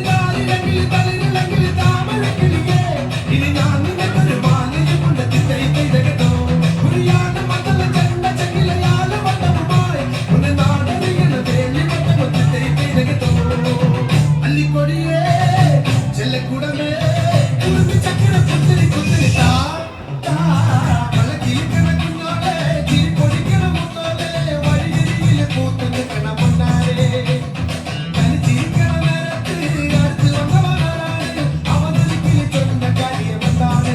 ഞാനില്ലെങ്കിൽ തളിരില്ലെങ്കിൽ താമരക്കിളിയേ ഇനി ഞാൻ നിനക്കൊരു മാലയും കൊണ്ട് തൈതകട്ടോ കുറിയാണ് മതല ചെണ്ട ചക്കിലയാല വട്ടവുമായി ഉന്നെ നാടറിയണ വേലി വട്ടമൊത്ത് തൈതകട്ടോ അല്ലിക്കൊടിയേ ചെല്ലക്കുടമേ കുറുമി ചക്കര കുത്തിരി കുത്തിരി താ പല കിളിക്കണ കുഞ്ഞോളെ ചിരി പൊടിക്കണ മുത്തോളെ വഴിയരിയിലെ പൂത്ത് നിൽക്കണ പൊന്നാരെ തനി ചിരിക്കണ നേരത്ത് അടുത്ത് വന്നവനാണ് അവനൊരിക്കൽ ചൊന്ന കാര്യം എന്താണ്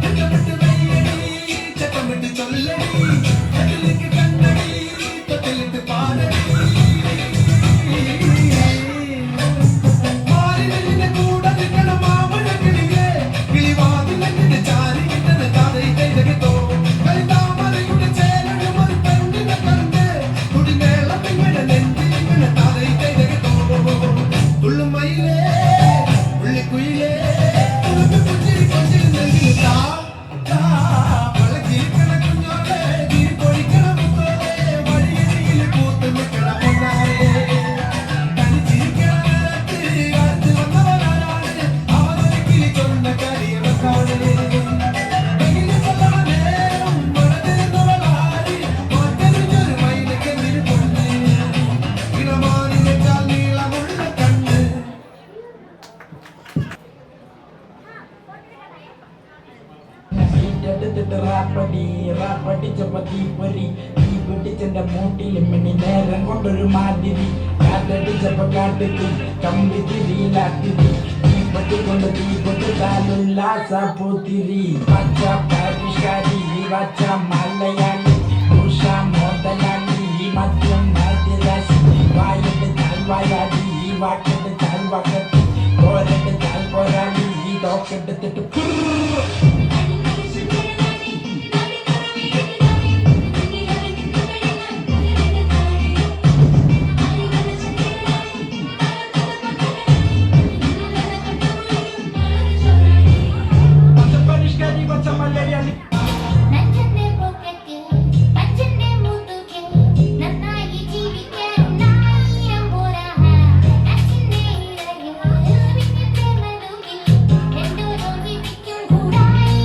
ചട്ടമിട്ട് വെയ്യടി ചട്ടമിട്ട് ചൊല്ലടി കട്ടിലേക്ക് കണ്ണടി തൊട്ടിലിട്ട് പാടടി മാറിനെല്ലിന്റെ കൂടെ നിൽക്കണ മാമഴക്കിളിയേ കിളിവാതിലെന്നിന്റെ ചാരി കിട്ടണ താതൈ തൈതകത്തോ കരിതാമരയുടെ ചേരണം ഒരു പെണ്ണിനെ കണ്ട് കുടിമേളം നിങ്ങളുടെ നെഞ്ചിലിങ്ങനെ താതൈ തൈതകത്തോ തുള്ളുമയിലേ ഉള്ളിക്കുയിലേ ഉളുമ്പി പുഞ്ചിരി കൊഞ്ചിൽ നൽകി താ പല കിളിക്കണ കുഞ്ഞോളെ തിരി പൊടിക്കണ മുത്തോളെ വഴിയരികിൽ പൂത്ത് നിൽക്കണ പൊന്നാരെ തനി ചിരിക്കണ നേരത്ത് അടുത്ത് വന്നവനാണ് അവനൊരിക്കൽ ചൊന്ന കാര്യമെന്താണ് വെയില് കൊള്ളണ നേരം മഴതിരുന്നവളാരി മാറ്ററിഞ്ഞൊരു മൈനക്കെന്തിന് പൊന്ന് ഇളമാനിനേക്കാൾ നീളമുള്ള കണ്ണ് എടുത്തിട്ട് റാപ്പടിച്ചപ്പോ തീപ്പൊരി തീ പിടിച്ചെന്റെ മൂട്ടിൽ മിനി നേരം കൊണ്ടൊരു മാതിരി കാറ്റടിച്ചപ്പോ കാട്ടുതി കമ്പി തിരിയിലാത്തിരി തീപ്പെട്ടി കൊണ്ട് തീപ്പെട്ടിട്ടാലുല്ലാസ പൂത്തിരി പച്ച പരിഷ്കാരി വച്ച മലയാളി ഉഷ മോദലാളി മദ്യം മദ്യരാശി വായിട്ട് താൽവായാടി വാക്കിട്ട് താൽവാക്കത്തി പോരട്ട് താൽ പോരാളി തോക്കെടുത്തിട്ട് പരിഷ്കാരി വച്ച മലയാളി നഞ്ചന്റെ പോക്കറ്റിൽ പച്ചന്റെ മുതുകിൽ നന്നായി ജീവിക്കാൻ ഉണ്ടായിരം പോരാ അച്ഛന്റെ ഇടയിൽ മിന്നത്തെ നടുവിൽ രണ്ടോരോ ജീവിക്കും കൂടായി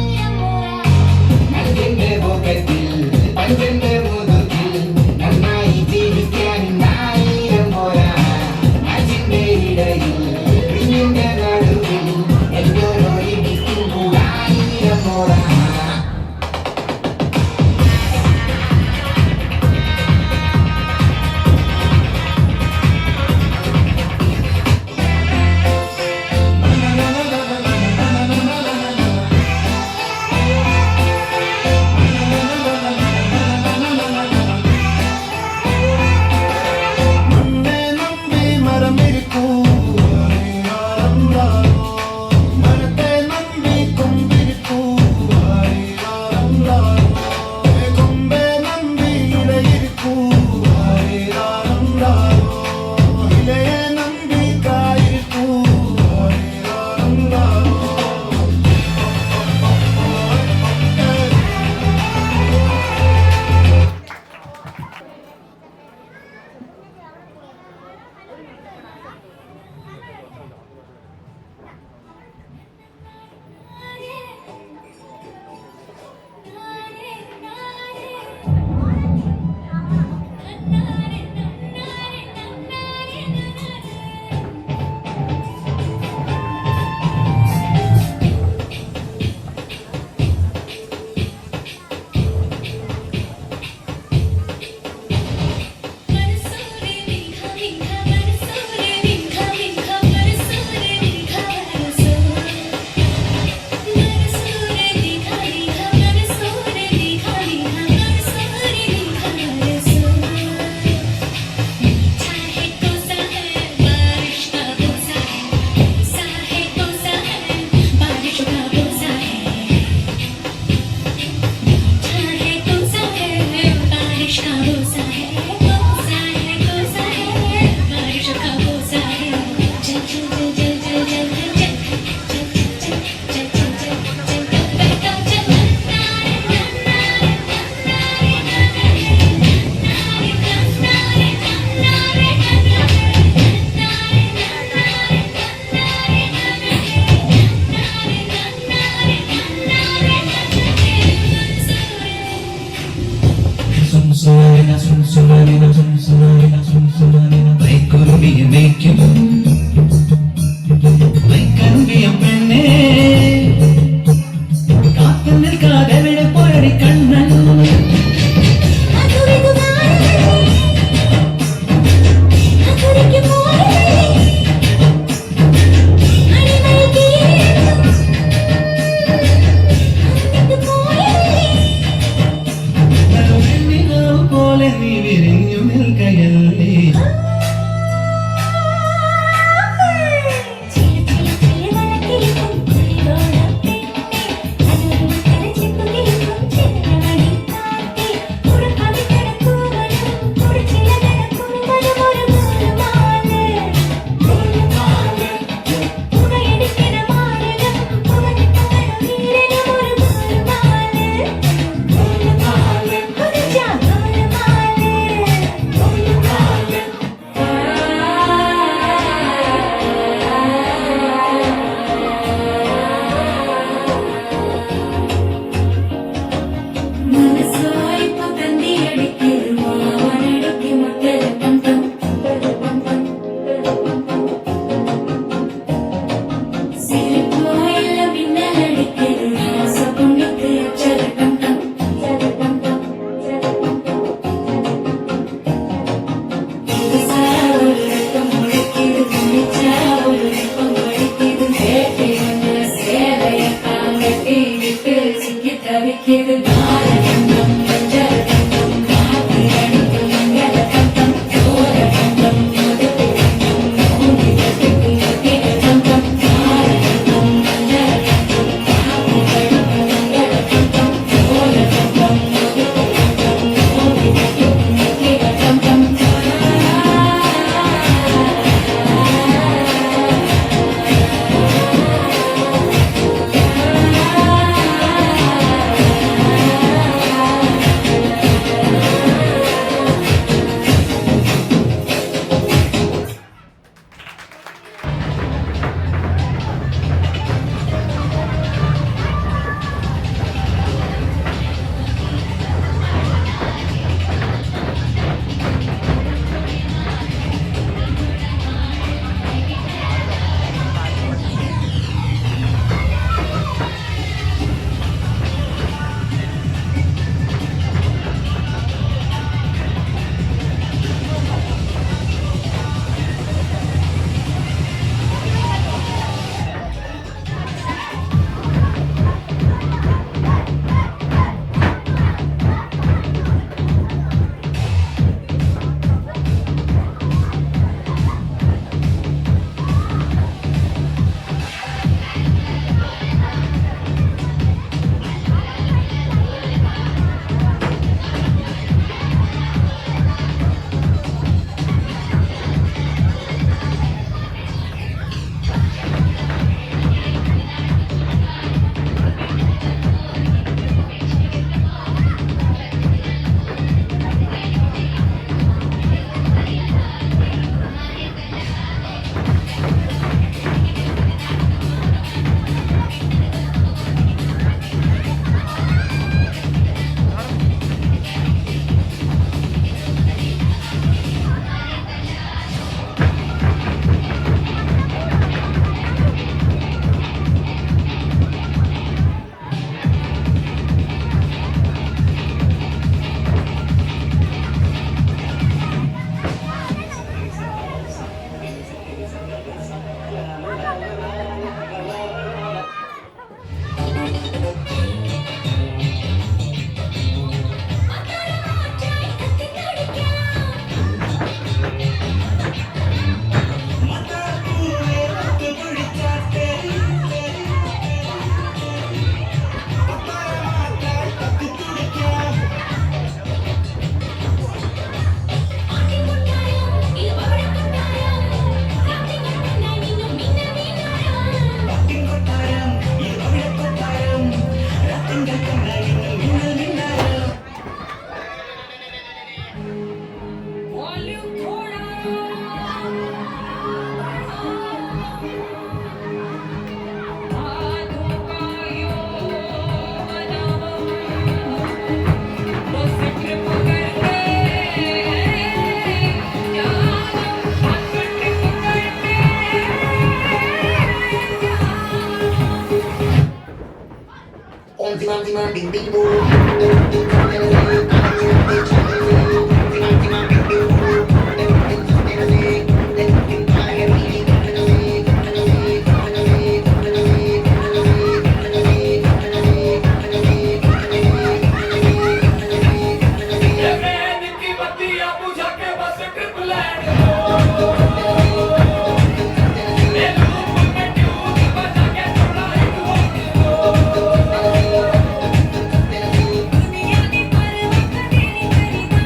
दुनिया ने परवत तेरी करीदा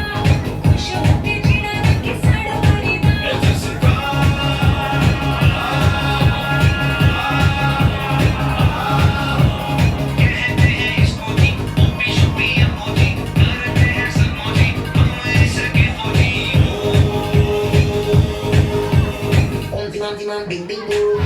खुश होके जीना रखे साड़ा करीदा Bing bing boo,